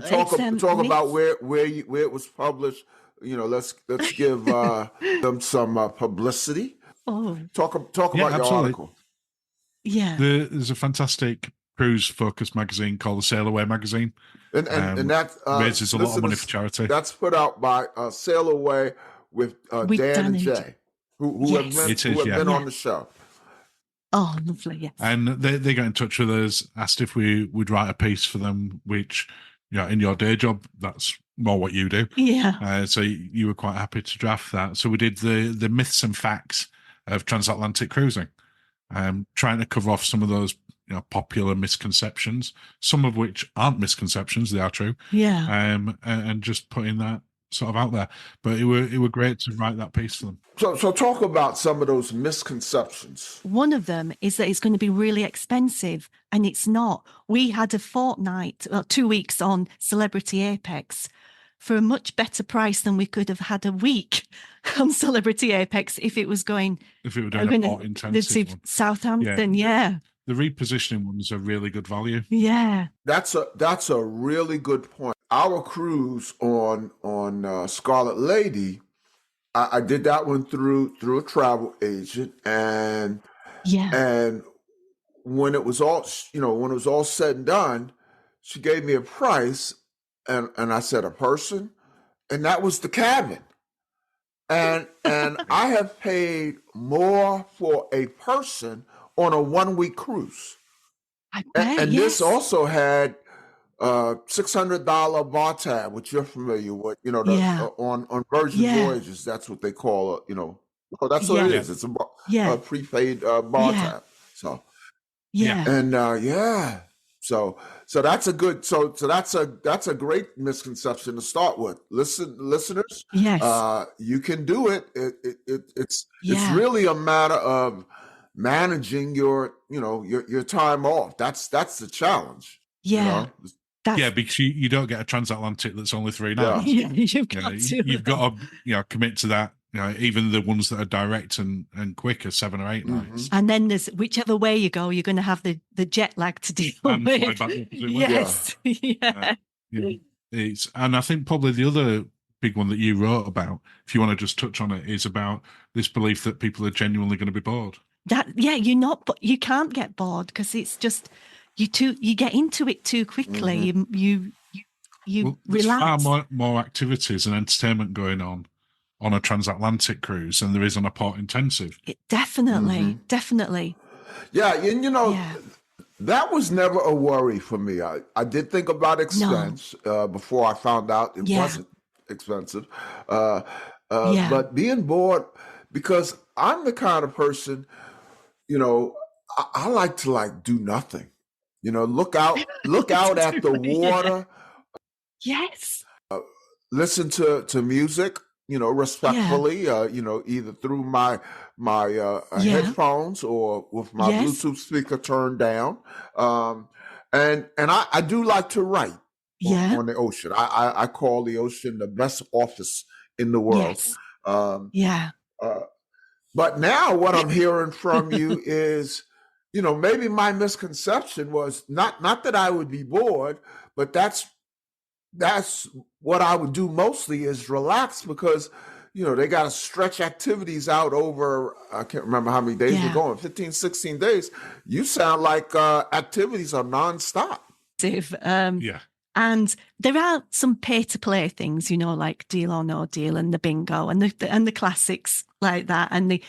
talk about where it was published. Let's give them some publicity. Oh, talk about your absolutely. article. Yeah. There's a fantastic cruise focused magazine called the Sail Away magazine. And that raises a lot of money for charity. That's put out by Sail Away with Dan and Jay, who have been on the show. Oh, lovely, yes. And they got in touch with us, asked if we would write a piece for them, which, in your day job, that's more what you do. Yeah. So you were quite happy to draft that. So we did the myths and facts of transatlantic cruising, trying to cover off some of those popular misconceptions, some of which aren't misconceptions, they are true. Yeah. And just putting that sort of out there. But it were great to write that piece for them. So talk about some of those misconceptions. One of them is that it's going to be really expensive, and it's not. We had a 2 weeks on Celebrity Apex for a much better price than we could have had a week on Celebrity Apex if it was going. If it were doing a port intensive one. Southampton, yeah. The repositioning ones are really good value. Yeah. That's a really good point. Our cruise on Scarlet Lady, I did that one through a travel agent, and when it was all said and done, she gave me a price, and I said a person, and that was the cabin, and I have paid more for a person on a 1-week cruise. I bet, and yes. This also had $600 bar tab, which you're familiar with, on Virgin Voyages, that's what they call it, that's what it is. It's a prepaid bar tab. So and so that's a good so that's a great misconception to start with. Listeners, yes, you can do it. It's really a matter of managing your time off. That's the challenge. Because you don't get a transatlantic that's only 3 nights. You've got to commit to that. Even the ones that are direct and quick are 7 or 8 nights. And then there's whichever way you go, you're going to have the jet lag to deal and with. Fly back Yes, and I think probably the other big one that you wrote about, if you want to just touch on it, is about this belief that people are genuinely going to be bored. You can't get bored because it's just you get into it too quickly. You relax. There's far more activities and entertainment going on a transatlantic cruise than there is on a port intensive. Definitely. Yeah, and that was never a worry for me. I did think about expense before I found out it wasn't expensive. But being bored, because I'm the kind of person, I like to do nothing. Look out at the water. Yes. Listen to music, respectfully, either through my headphones or with my Bluetooth speaker turned down. And I do like to write on the ocean. I call the ocean the best office in the world. Yes. But now what I'm hearing from you is, maybe my misconception was not that I would be bored, but that's what I would do mostly is relax because, they got to stretch activities out over, I can't remember how many days we're going, 15, 16 days. You sound like activities are nonstop. And there are some pay-to-play things, like Deal or No Deal and the bingo and the classics like that. And the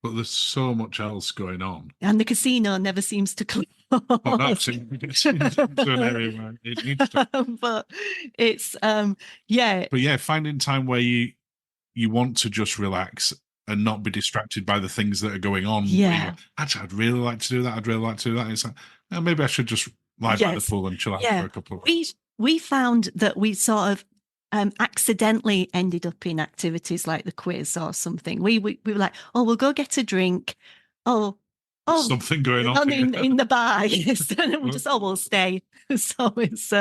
But there's so much else going on. And the casino never seems to close. Oh, that's into an area where it needs to. But it's, But finding time where you want to just relax and not be distracted by the things that are going on. Yeah. Actually, I'd really like to do that. I'd really like to do that. And it's like, maybe I should just lie by the pool and chill out for a couple of hours. We found that we sort of accidentally ended up in activities like the quiz or something. We were like, oh, we'll go get a drink. Oh, something going on in the bar. Yes, and we just we'll stay. So it's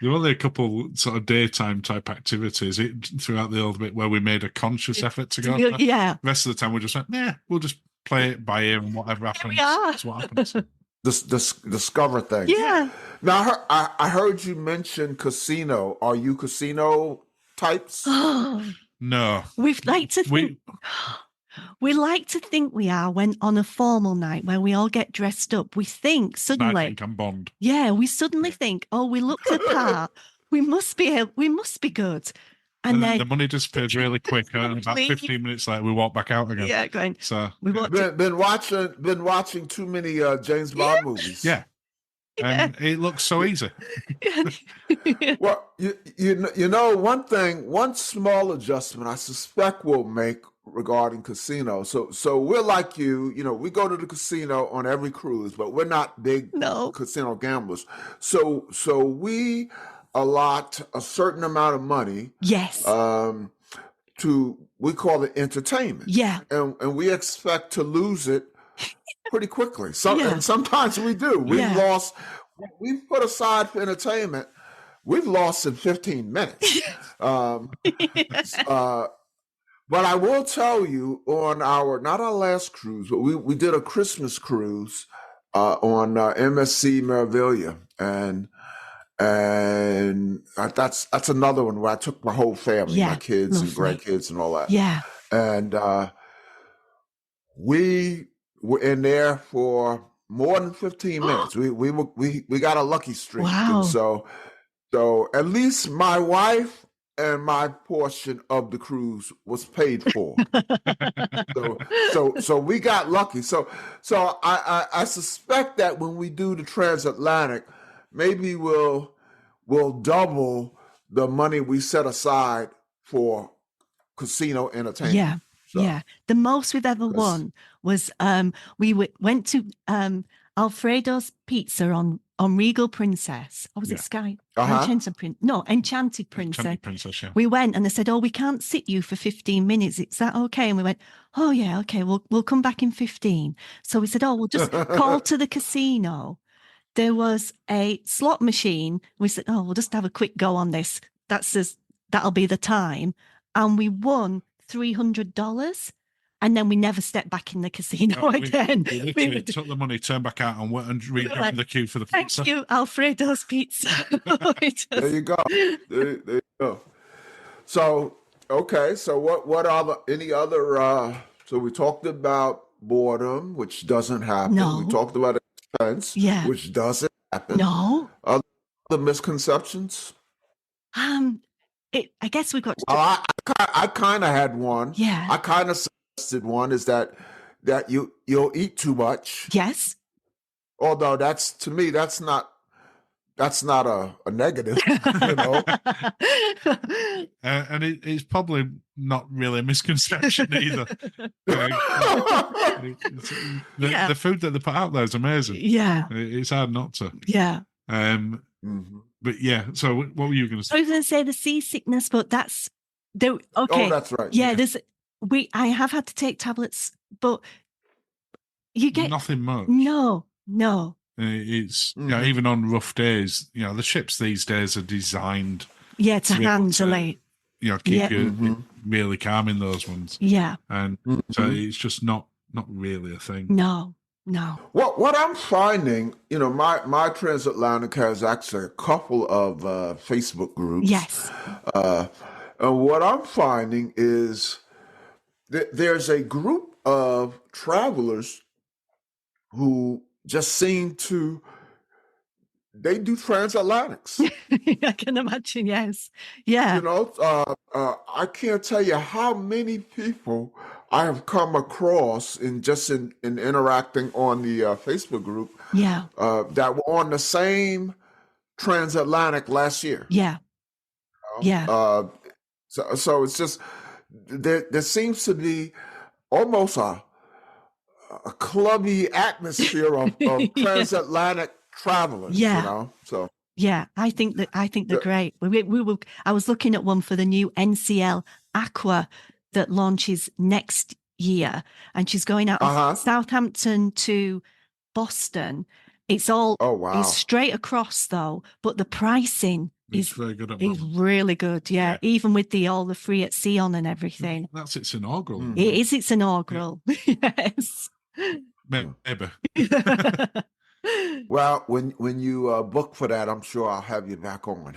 there were only a couple sort of daytime type activities throughout the old bit where we made a conscious effort to go. Yeah. The rest of the time we're just like, we'll just play it by ear and whatever happens. That's what happens. Discover things. Yeah. Now I heard you mention casino. Are you casino types? No. We'd like to think. We like to think we are when on a formal night where we all get dressed up. We think suddenly. I think I'm Bond. Yeah, we suddenly think, oh, we look the part. We must be good. And then the money disappears really quick, and about 15 minutes later, we walk back out again. Yeah, going. So been watching too many James Bond movies. Yeah. And it looks so easy. Well, you know one small adjustment I suspect we'll make regarding casino. So we're like you, we go to the casino on every cruise, but we're not big casino gamblers. So we allot a certain amount of money. Yes. We call it entertainment. Yeah. And we expect to lose it pretty quickly. And sometimes we do. We've put aside for entertainment, we've lost in 15 minutes. But I will tell you, on not our last cruise, but we did a Christmas cruise on MSC Meraviglia, and that's another one where I took my whole family, my kids and grandkids and all that. Yeah, and we were in there for more than 15 minutes. We got a lucky streak. Wow. And so at least my wife and my portion of the cruise was paid for. so we got lucky. So I suspect that when we do the Transatlantic, maybe we'll double the money we set aside for casino entertainment. Yeah. So, yeah. The most we've ever won was we went to Alfredo's Pizza on Regal Princess. Or was it Sky? Enchanted Princess. Enchanted Princess, yeah. We went and they said, we can't sit you for 15 minutes. Is that okay? And we went, oh, yeah, okay, we'll come back in 15. So we said, we'll just call to the casino. There was a slot machine. We said, we'll just have a quick go on this. That'll be the time. And we won $300. And then we never stepped back in the casino again. We literally took the money, turned back out, and went and rejoined the queue for the pizza. Thank you, Alfredo's Pizza. There you go. There you go. So, okay. So what are any other, so we talked about boredom, which doesn't happen. No. We talked about expense, which doesn't happen. No. Other misconceptions? I guess we've got to... I kind of had one. Yeah. I kind of suggested one is that you'll eat too much. Yes. Although to me that's not a negative, and it's probably not really a misconception either. The food that they put out there is amazing. Yeah. It's hard not to. Yeah. But yeah, so what were you going to say? I was going to say the seasickness, but that's okay. Oh, that's right. Yeah, I have had to take tablets, but you get nothing much. No. It's even on rough days. The ships these days are designed to handle it. Keep you really calm in those ones. Yeah, and so it's just not really a thing. No. What I'm finding, my Transatlantic has actually a couple of Facebook groups. Yes. And what I'm finding is that there's a group of travelers who just seem to, they do transatlantics. I can imagine, yes. Yeah. I can't tell you how many people I have come across in interacting on the Facebook group that were on the same transatlantic last year. Yeah. So it's just, there seems to be almost a clubby atmosphere of transatlantic traveling. Yeah. You know, so. Yeah, I think they're great. I was looking at one for the new NCL Aqua that launches next year, and she's going out of Southampton to Boston. It's all it's straight across though, but the pricing is very good. Is really good. Yeah, even with all the free at sea on and everything. That's its inaugural. It is its inaugural. Yeah. Yes. Maybe. Well, when you book for that, I'm sure I'll have you back on.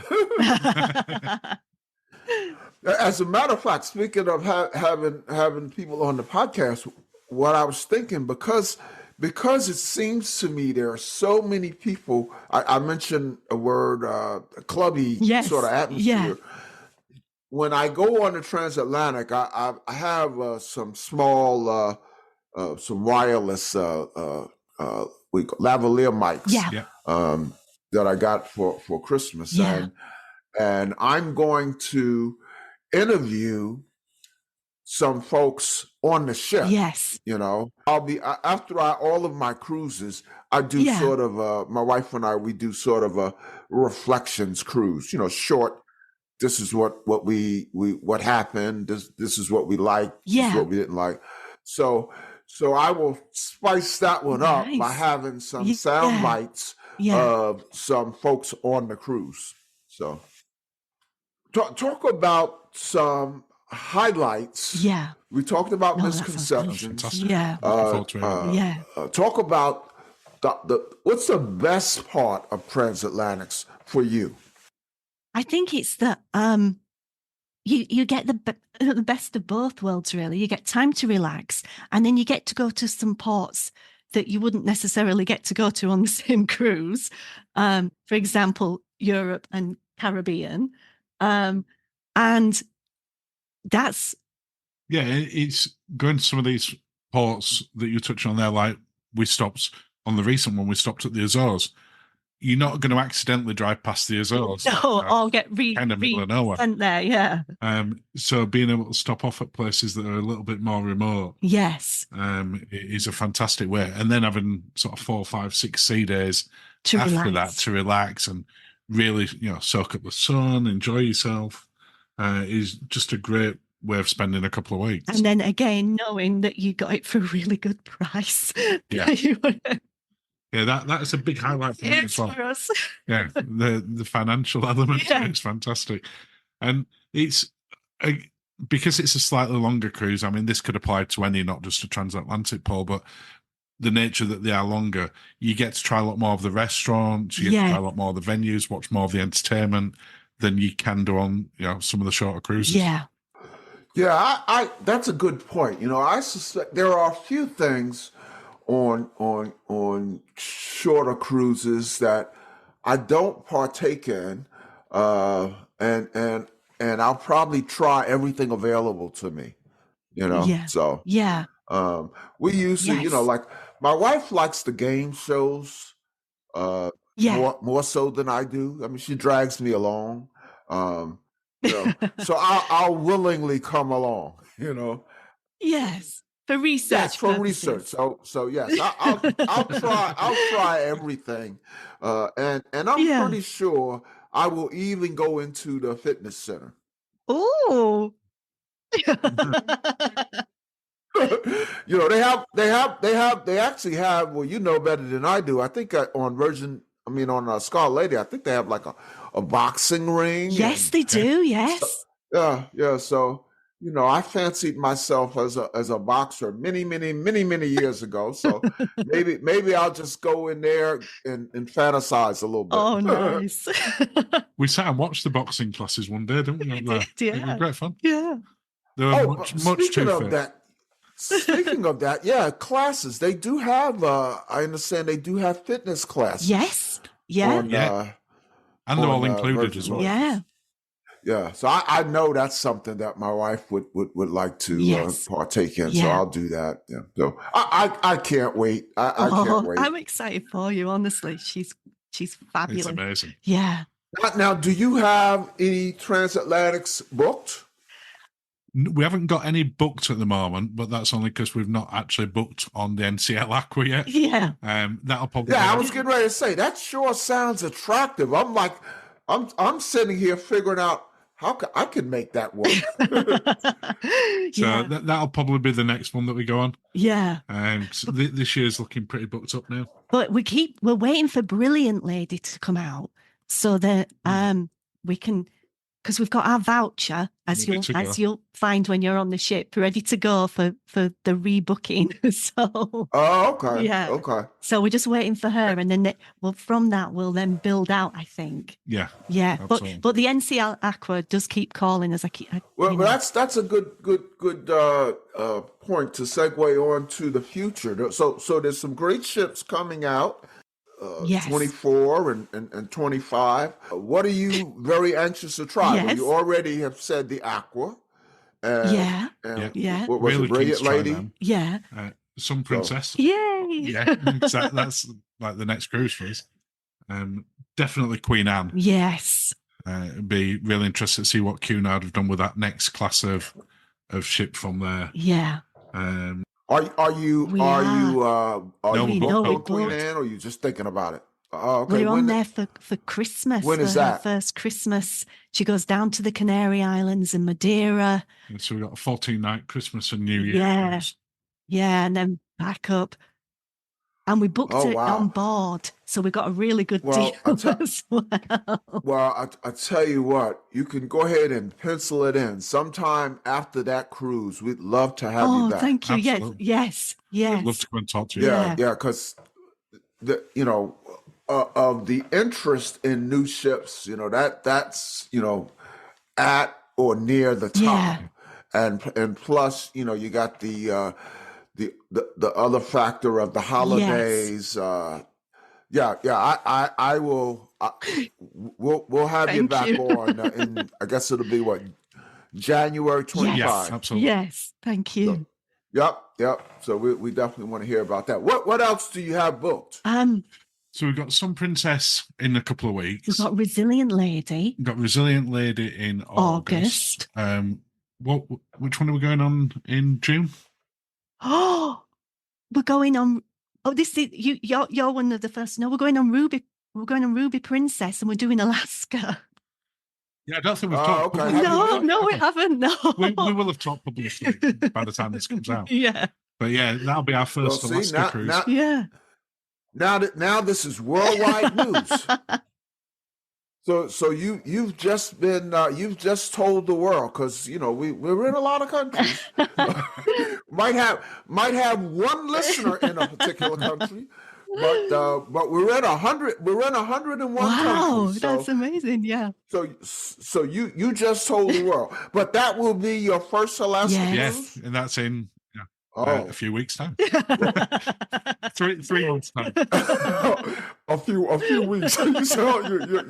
As a matter of fact, speaking of having people on the podcast, what I was thinking, because it seems to me there are so many people. I mentioned a word, clubby sort of atmosphere. Yeah. When I go on the Transatlantic, I have some small, some wireless lavalier mics that I got for Christmas. Yeah. And I'm going to interview some folks on the ship. Yes. You know, I'll be, after all of my cruises, I do sort of, my wife and I, we do sort of a reflections cruise, you know, short. This is what happened. This is what we liked. This is what we didn't like. So I will spice that one up by having some sound bites of some folks on the cruise. So talk about some highlights. Yeah. We talked about misconceptions. Talk about what's the best part of transatlantics for you? I think it's that you get the best of both worlds, really. You get time to relax, and then you get to go to some ports that you wouldn't necessarily get to go to on the same cruise. For example, Europe and Caribbean. And that's... Yeah, it's going to some of these ports that you touch on there, like we stopped on the recent one, we stopped at the Azores. You're not going to accidentally drive past the Azores. No, or get kind of middle of nowhere. There, yeah. So being able to stop off at places that are a little bit more remote, yes, is a fantastic way. And then having sort of 4, 5, 6 sea days that to relax and really, soak up the sun, enjoy yourself, is just a great way of spending a couple of weeks. And then again, knowing that you got it for a really good price. Yeah. Yeah, that is a big highlight for me as well. For us. Yeah, the financial element is fantastic. And it's because it's a slightly longer cruise. I mean, this could apply to any, not just a transatlantic, Paul, but the nature that they are longer, you get to try a lot more of the restaurants, you get to try a lot more of the venues, watch more of the entertainment than you can do on some of the shorter cruises. Yeah. Yeah, I that's a good point. I suspect there are a few things on shorter cruises that I don't partake in, and I'll probably try everything available to me, So we used to, like my wife likes the game shows, more so than I do. I mean, she drags me along, so I'll willingly come along, Yes. For research. Yes, for research. So yes, I'll try everything, and I'm pretty sure I will even go into the fitness center. Oh, they actually have. Well, you know better than I do. I think on Scar Lady, I think they have like a boxing ring. Yes, they do. Yes. Yeah. So. I fancied myself as a boxer many years ago. So maybe I'll just go in there and fantasize a little bit. Oh, nice. We sat and watched the boxing classes one day, didn't we? It was great fun. Yeah. They were much too fit. Speaking of that, classes. They do have, I understand they do have fitness classes. Yes. Yeah. And they're all included as well. Yeah. Yeah, so I know that's something that my wife would like to partake in. So I'll do that. Yeah, so I can't wait. I can't wait. I'm excited for you. Honestly, she's fabulous. It's amazing. Yeah. Now, do you have any transatlantics booked? We haven't got any booked at the moment, but that's only because we've not actually booked on the NCL Aqua yet. Yeah. That'll probably. Yeah, I was getting ready to say that sure sounds attractive. I'm like, I'm sitting here figuring out how I could make that work. So that'll probably be the next one that we go on. Yeah. This year's looking pretty booked up now. But we're waiting for Brilliant Lady to come out so that we can, because we've got our voucher, as you'll find when you're on the ship, ready to go for the rebooking. So okay. Yeah. Okay. So we're just waiting for her, and then from that we'll then build out, I think. Yeah. Yeah. But the NCL Aqua does keep calling us. Well, that's a good point to segue on to the future. So there's some great ships coming out. Yes. 24 and 25. What are you very anxious to try? Yes. Well, you already have said the Aqua. Yeah. What was really it, Brilliant Lady? Them. Yeah. Some Princess. Yay! Yeah, that's like the next cruise for us. Definitely Queen Anne. Yes. It'd be really interesting to see what Cunard have done with that next class of ship from there. Yeah. Are you booked on Queen booked. Anne, or are you just thinking about it? Okay. We're on there for Christmas. When is that? Her first Christmas. She goes down to the Canary Islands and Madeira. And so we've got a 14-night Christmas and New Year. Yeah. Yeah, and then back up. And we booked it on board. So we got a really good deal as well. Well, I tell you what, you can go ahead and pencil it in. Sometime after that cruise, we'd love to have you back. Oh, thank you. Absolutely. Yes. I'd love to come and talk to you. Yeah, because of the interest in new ships, that's at or near the top, and plus, you got the other factor of the holidays. I will. We'll have you back on. In I guess it'll be what, January 25. Yes, absolutely. Yes, thank you. So, yep. So we definitely want to hear about that. What else do you have booked? So we've got Some Princess in a couple of weeks. We've got Resilient Lady. We've got Resilient Lady in August. Which one are we going on in June? Oh, we're going on. Oh, this is you're one of the first. No, we're going on Ruby. We're going on Ruby Princess, and we're doing Alaska. Yeah, I don't think we've talked. Okay. No, we haven't. No, we will have talked publicly by the time this comes out. Yeah, but yeah, that'll be our first Alaska cruise. Now this is worldwide news. So you've just told the world, because we're in a lot of countries. might have one listener in a particular country, but we're in 100. We're in 101 countries. Wow, that's amazing. Yeah. So you just told the world, but that will be your first Alaska cruise? Yes, and that's in a few weeks' time. 3 months' time. a few weeks. So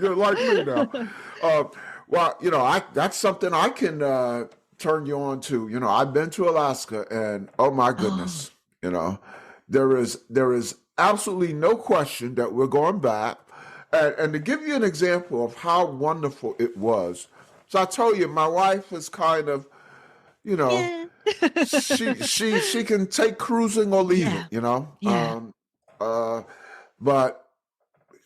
you're like me now. That's something I can turn you on to. I've been to Alaska, and oh my goodness, there is absolutely no question that we're going back. And to give you an example of how wonderful it was, so I told you, my wife is kind of, she can take cruising or leave it, but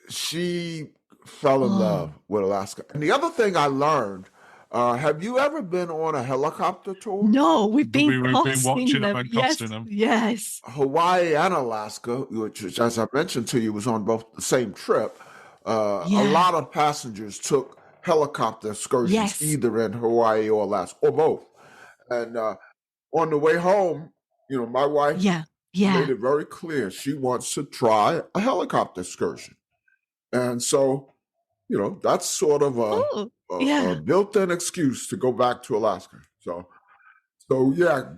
she fell in love with Alaska. And the other thing I learned, have you ever been on a helicopter tour? No, we've been watching them and costing them. Yes. Hawaii and Alaska, which, as I mentioned to you, was on both the same trip. A lot of passengers took helicopter excursions, either in Hawaii or Alaska, or both. And on the way home, my wife made it very clear she wants to try a helicopter excursion. And so, that's sort of a built-in excuse to go back to Alaska. So yeah,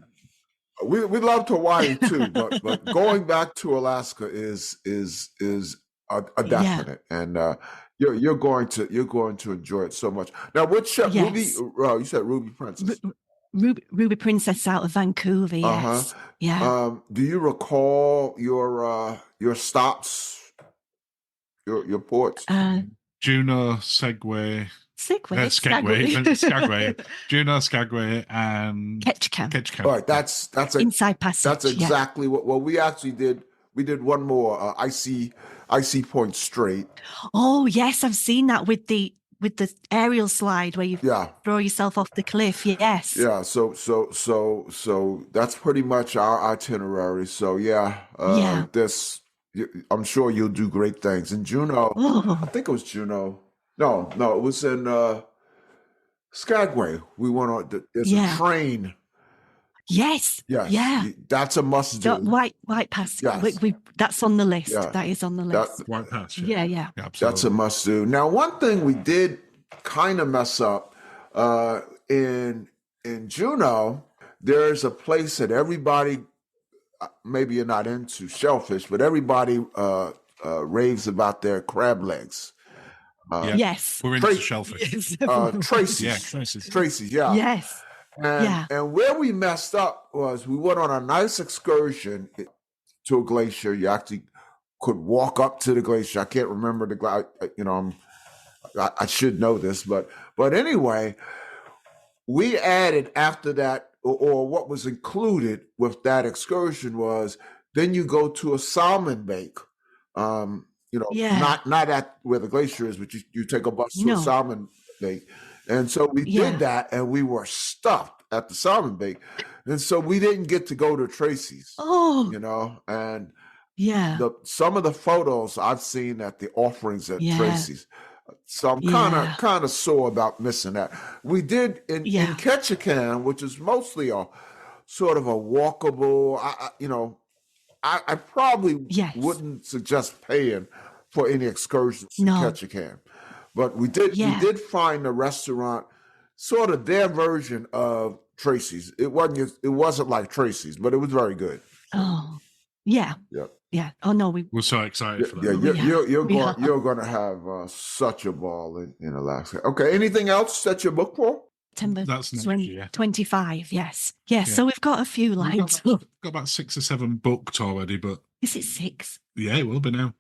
we loved Hawaii too, but going back to Alaska is a definite, and you're going to enjoy it so much. Now, which ship? Ruby? You said Ruby Princess. Ruby Princess out of Vancouver. Yes. Yeah. Do you recall your stops, your ports? Juneau, Segway, Skagway, Juneau, Skagway, and Ketchikan. All right, that's Inside Passage. That's exactly what. Well, we actually did. We did one more icy point straight. Oh yes, I've seen that with the aerial slide where you throw yourself off the cliff. Yes. Yeah. So that's pretty much our itinerary. So this. I'm sure you'll do great things in Juneau. I think it was Juneau. No, it was in Skagway. We went on. There's a train. Yes. Yeah. That's a must do. White Pass. Yes. That's on the list. Yeah. That is on the list. White Pass. Yeah. Absolutely. That's a must do. Now, one thing we did kind of mess up in Juneau, there's a place that everybody, maybe you're not into shellfish, but everybody raves about their crab legs. Yes. We're into shellfish. Tracy's, yeah. Yes. And where we messed up was we went on a nice excursion to a glacier. You actually could walk up to the glacier. I can't remember the glacier. I should know this, but anyway, we added after that, or what was included with that excursion was then you go to a salmon bake. Not at where the glacier is, but you take a bus to a salmon bake. And so we did that, and we were stuffed at the salmon bake. And so we didn't get to go to Tracy's. And some of the photos I've seen at the offerings at Tracy's. So I'm kind of sore about missing that. We did in Ketchikan, which is mostly a sort of a walkable, I probably wouldn't suggest paying for any excursions to Ketchikan. But we did find a restaurant, sort of their version of Tracy's. It wasn't like Tracy's, but it was very good. Oh, yeah. Yeah. Oh no, we're so excited for that. Yeah, you're going to have such a ball in Alaska. Okay. Anything else that you're booked for? September That's next year. 25. Yes. So we've got a few lines. Got about 6 or 7 booked already, but is it 6? Yeah, it will be now.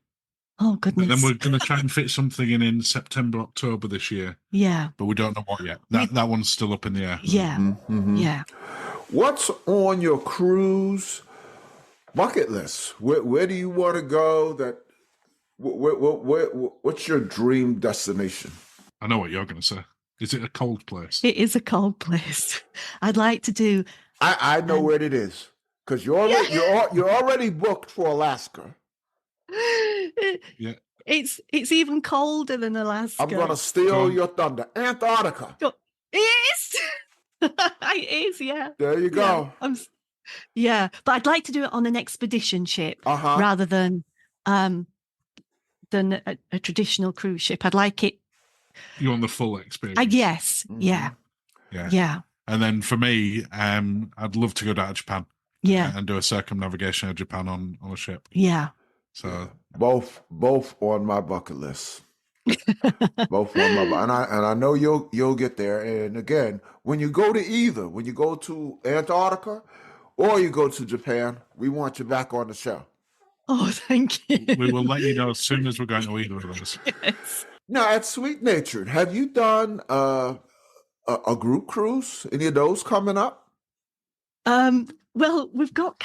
Oh goodness! And then we're going to try and fit something in September, October this year. Yeah, but we don't know what yet. That one's still up in the air. Yeah, yeah. What's on your cruise bucket list? Where do you want to go? What's your dream destination? I know what you're going to say. Is it a cold place? It is a cold place. I'd like to do. I know where it is because you're already booked for Alaska. Yeah, it's even colder than Alaska. I'm gonna steal your thunder. Antarctica. It is. It is. Yeah. There you go. Yeah, but I'd like to do it on an expedition ship rather than a traditional cruise ship. I'd like it. You want the full experience? Yes. Mm-hmm. Yeah. And then for me, I'd love to go down to Japan. Yeah. And do a circumnavigation of Japan on a ship. Yeah. So both on my bucket list. Both on my and I know you'll get there. And again, when you go to Antarctica or you go to Japan, we want you back on the show. Oh, thank you. We will let you know as soon as we're going to either of those. Yes. Now, at Sweet Natured, have you done a group cruise? Any of those coming up? Well, we've got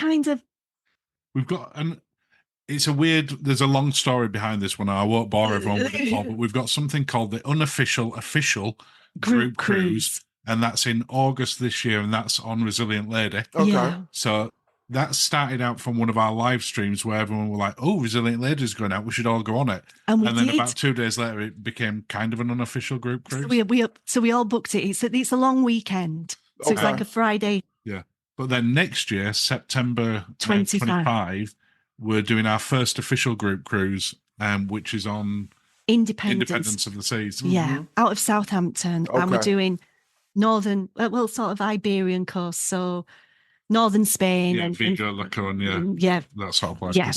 there's a long story behind this one. I won't bore everyone with it, Paul, but we've got something called the unofficial official group cruise, and that's in August this year, and that's on Resilient Lady. Okay. Yeah. So that started out from one of our live streams where everyone were like, oh, Resilient Lady's going out, we should all go on it. And then about 2 days later, it became kind of an unofficial group cruise. So we all booked it. It's a long weekend. So it's like a Friday. Yeah. But then next year, September 25, we're doing our first official group cruise, which is on Independence of the Seas. Yeah, out of Southampton. Okay. And we're doing northern, sort of Iberian coast, so northern Spain. Yeah, Vigo, La Coruña, that sort of place. Yeah.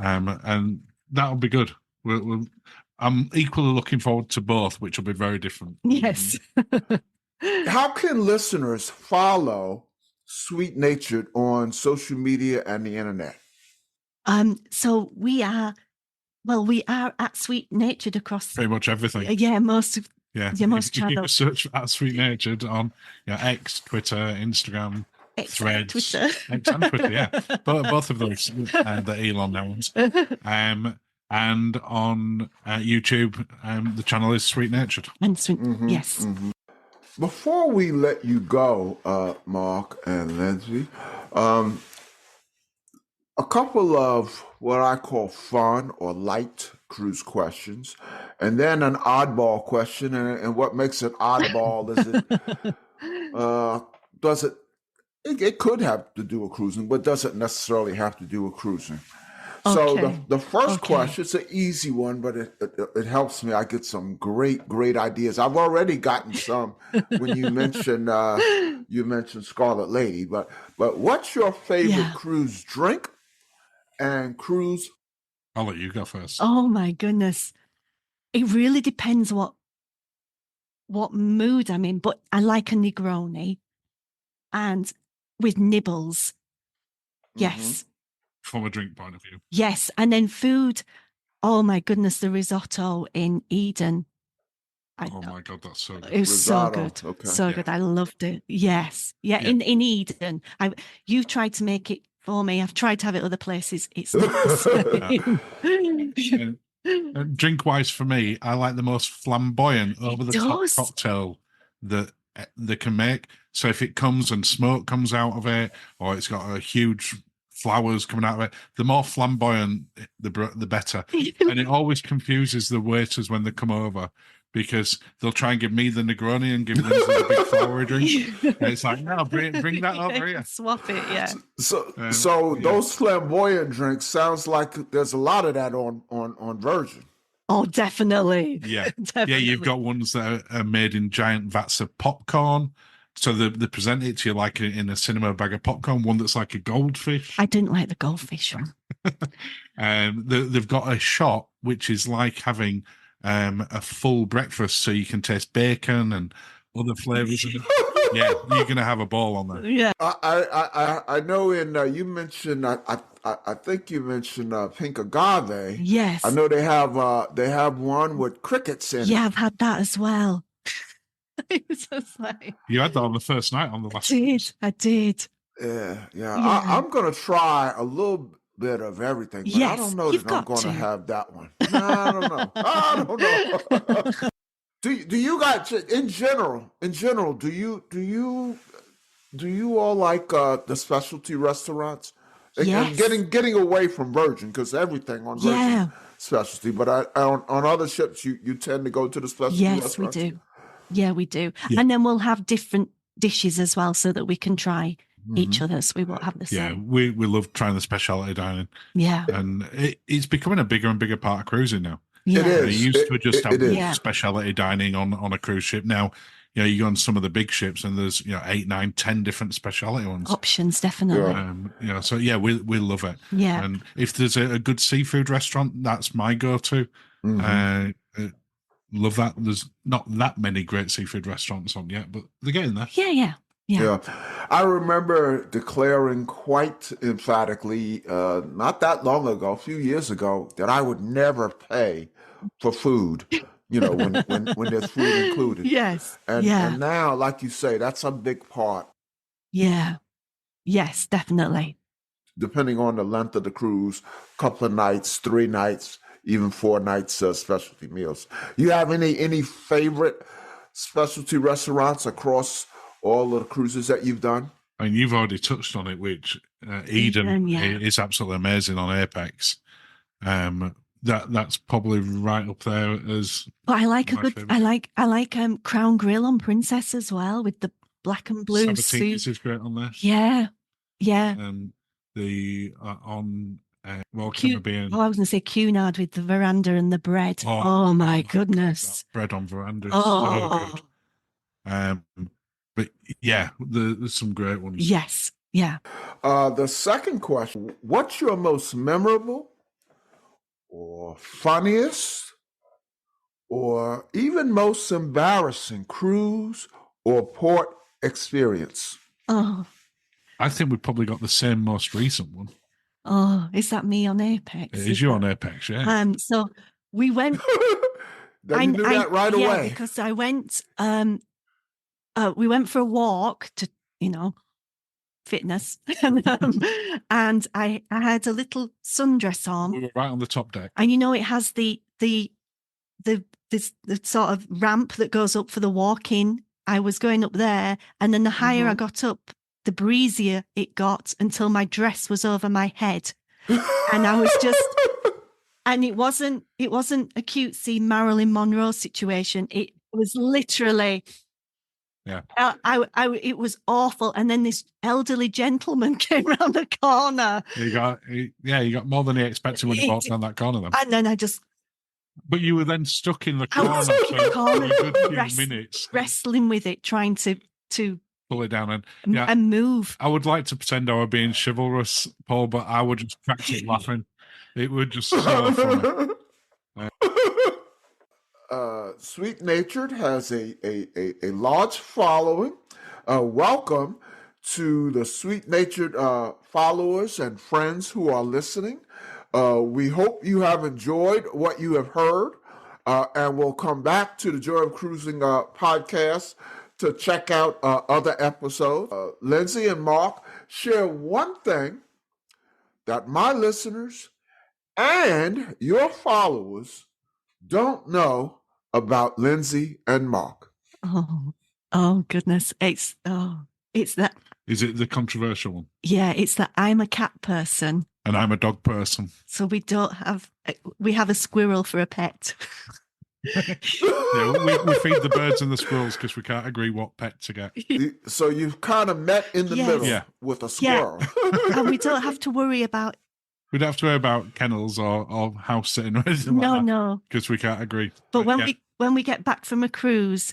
And that'll be good. I'm equally looking forward to both, which will be very different. Yes. How can listeners follow Sweet Natured on social media and the internet? So we are at Sweet Natured across pretty much everything. Yeah, most of Yeah. You must if try you those. search at Sweet Natured on X, Twitter, Instagram, Threads, Twitter. X and Twitter, yeah. Both of those, the Elon now ones. And on YouTube, the channel is Sweet Natured. And yes. Before we let you go, Mark and Lindsay, a couple of what I call fun or light cruise questions, and then an oddball question. And what makes it oddball is it could have to do with cruising, but doesn't necessarily have to do with cruising. So Okay. the first question, it's an easy one, but it helps me. I get some great ideas. I've already gotten some when you mentioned Scarlet Lady, but what's your favorite cruise drink and cruise? I'll let you go first. Oh my goodness. It really depends what mood I'm in, but I like a Negroni and with nibbles. Yes. From a drink point of view. Yes. And then food. Oh my goodness, the risotto in Eden. Oh my God, that's so good. It was Risotto. so good. Okay. So good. I loved it. Yes. Yeah. In Eden. You tried to make it for me. I've tried to have it other places. It's not the same. Drink wise for me, I like the most flamboyant, over the top does. cocktail that they can make. So if it comes and smoke comes out of it, or it's got a huge flowers coming out of it, the more flamboyant the better. And it always confuses the waiters when they come over, because they'll try and give me the Negroni and give them the big flowery drink. And it's like, no, bring that over here. Swap it, yeah. So those flamboyant drinks sounds like there's a lot of that on Virgin. Oh, definitely. Yeah. Definitely. Yeah, you've got ones that are made in giant vats of popcorn. So they present it to you like in a cinema bag of popcorn, one that's like a goldfish. I didn't like the goldfish one. They've got a shot which is like having a full breakfast, so you can taste bacon and other flavors. Yeah, you're going to have a ball on there. Yeah. I know you mentioned, I think you mentioned pink agave. Yes. I know they have one with crickets in it. Yeah, I've had that as well. It was just like, you had that on the first night on the last. I did. Yeah. I'm gonna try a little bit of everything, but I don't know that I'm gonna have that one. No, I don't know. Do you guys in general? Do you all like the specialty restaurants? Yes. And getting away from Virgin, because everything on Virgin specialty, but on other ships you tend to go to the specialty restaurants. Yes, we do. Yeah, we do. Yeah. And then we'll have different dishes as well, so that we can try each other's. We won't have the same. Yeah, we love trying the specialty dining. Yeah. And it's becoming a bigger and bigger part of cruising now. Yeah. It is. They used to just have specialty dining on a cruise ship. Now, you go on some of the big ships and there's 8, 9, 10 different specialty ones. Options, definitely. So yeah, we love it. Yeah. And if there's a good seafood restaurant, that's my go-to. Love that. There's not that many great seafood restaurants on yet, but they're getting there. Yeah. I remember declaring quite emphatically, not that long ago, a few years ago, that I would never pay for food. When there's food included. Yes. And now, like you say, that's a big part. Yeah. Yes, definitely. Depending on the length of the cruise, couple of nights, 3 nights, even 4 nights specialty meals. You have any favorite specialty restaurants across all of the cruises that you've done? I mean, you've already touched on it, which Eden is absolutely amazing on Apex. That's probably right up there as. But I like I like Crown Grill on Princess as well, with the black and blue soup. Is great on there. Yeah. And the on Caribbean. I was going to say Cunard with the veranda and the bread. Oh my goodness! Bread on veranda is so good. But yeah, there's some great ones. Yes. Yeah. The second question: what's your most memorable, or funniest, or even most embarrassing cruise or port experience? I think we've probably got the same most recent one. Is that me on Apex? It is you on Apex, yeah. So we went. You knew that right away. Yeah, because I went, we went for a walk to, fitness. And I had a little sundress on. We were right on the top deck. And it has the sort of ramp that goes up for the walking. I was going up there, and then the higher I got up, the breezier it got until my dress was over my head. And I was just, and it wasn't a cutesy Marilyn Monroe situation. It was literally, yeah. It was awful. And then this elderly gentleman came around the corner. You got more than he expected when he walked down that corner then. And then I just. But you were then stuck in the corner, I was in the corner for a good few minutes. Wrestling with it, trying to pull it down and move. I would like to pretend I were being chivalrous, Paul, but I would just crack it laughing. It would just so funny. Sweet Natured has a large following. Welcome to the Sweet Natured followers and friends who are listening. We hope you have enjoyed what you have heard, and we'll come back to the Joy of Cruising podcast to check out other episodes. Lindsay and Mark share one thing that my listeners and your followers don't know about Lindsay and Mark. Oh goodness. It's that. Is it the controversial one? Yeah, it's that I'm a cat person. And I'm a dog person. So we have a squirrel for a pet. Yeah, we feed the birds and the squirrels because we can't agree what pet to get. So you've kind of met in the middle with a squirrel. Yeah. And we don't have to worry about... We don't have to worry about kennels or house sitting or anything like that. No. Because we can't agree. But when we get back from a cruise,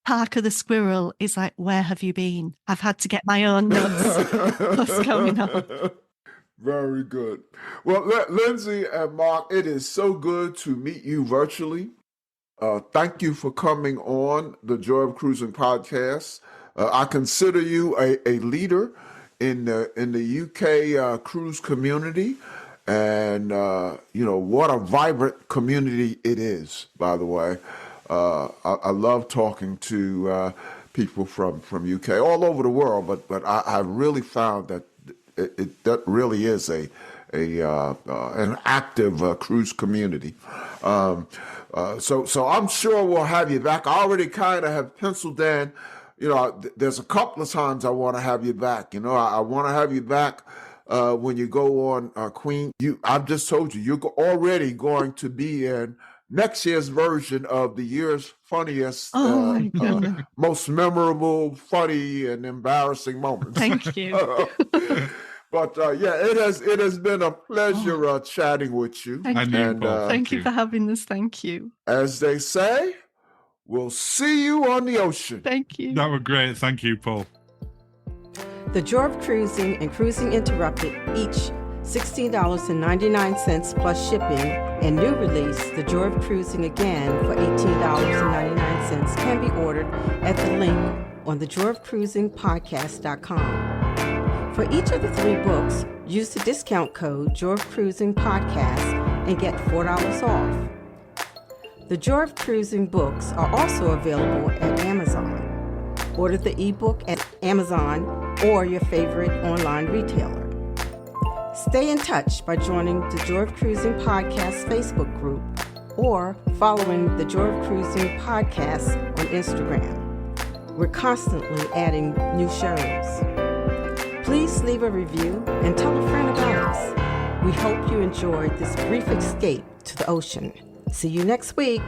Parker the squirrel is like, where have you been? I've had to get my own notes. What's going on? Very good. Well, Lindsay and Mark, it is so good to meet you virtually. Thank you for coming on the Joy of Cruising podcast. I consider you a leader in the UK cruise community, and what a vibrant community it is. By the way, I love talking to people from UK all over the world, but I really found that that really is an active cruise community. So I'm sure we'll have you back. I already kind of have penciled in. There's a couple of times I want to have you back. I want to have you back when you go on Queen. I've just told you, you're already going to be in next year's version of the year's funniest, most memorable, funny, and embarrassing moments. Thank you. But it has been a pleasure chatting with you. Thank you for having us. Thank you. As they say, we'll see you on the ocean. Thank you. That was great. Thank you, Paul. The Joy of Cruising and Cruising Interrupted, each $16.99 plus shipping, and new release, The Joy of Cruising Again, for $18.99 can be ordered at the link on thejoyofcruisingpodcast.com. For each of the 3 books, use the discount code Joy of Cruising Podcast and get $4 off. The Joy of Cruising books are also available at Amazon. Order the ebook at Amazon or your favorite online retailer. Stay in touch by joining the Joy of Cruising Podcast Facebook group or following the Joy of Cruising Podcast on Instagram. We're constantly adding new shows. Please leave a review and tell a friend about us. We hope you enjoyed this brief escape to the ocean. See you next week.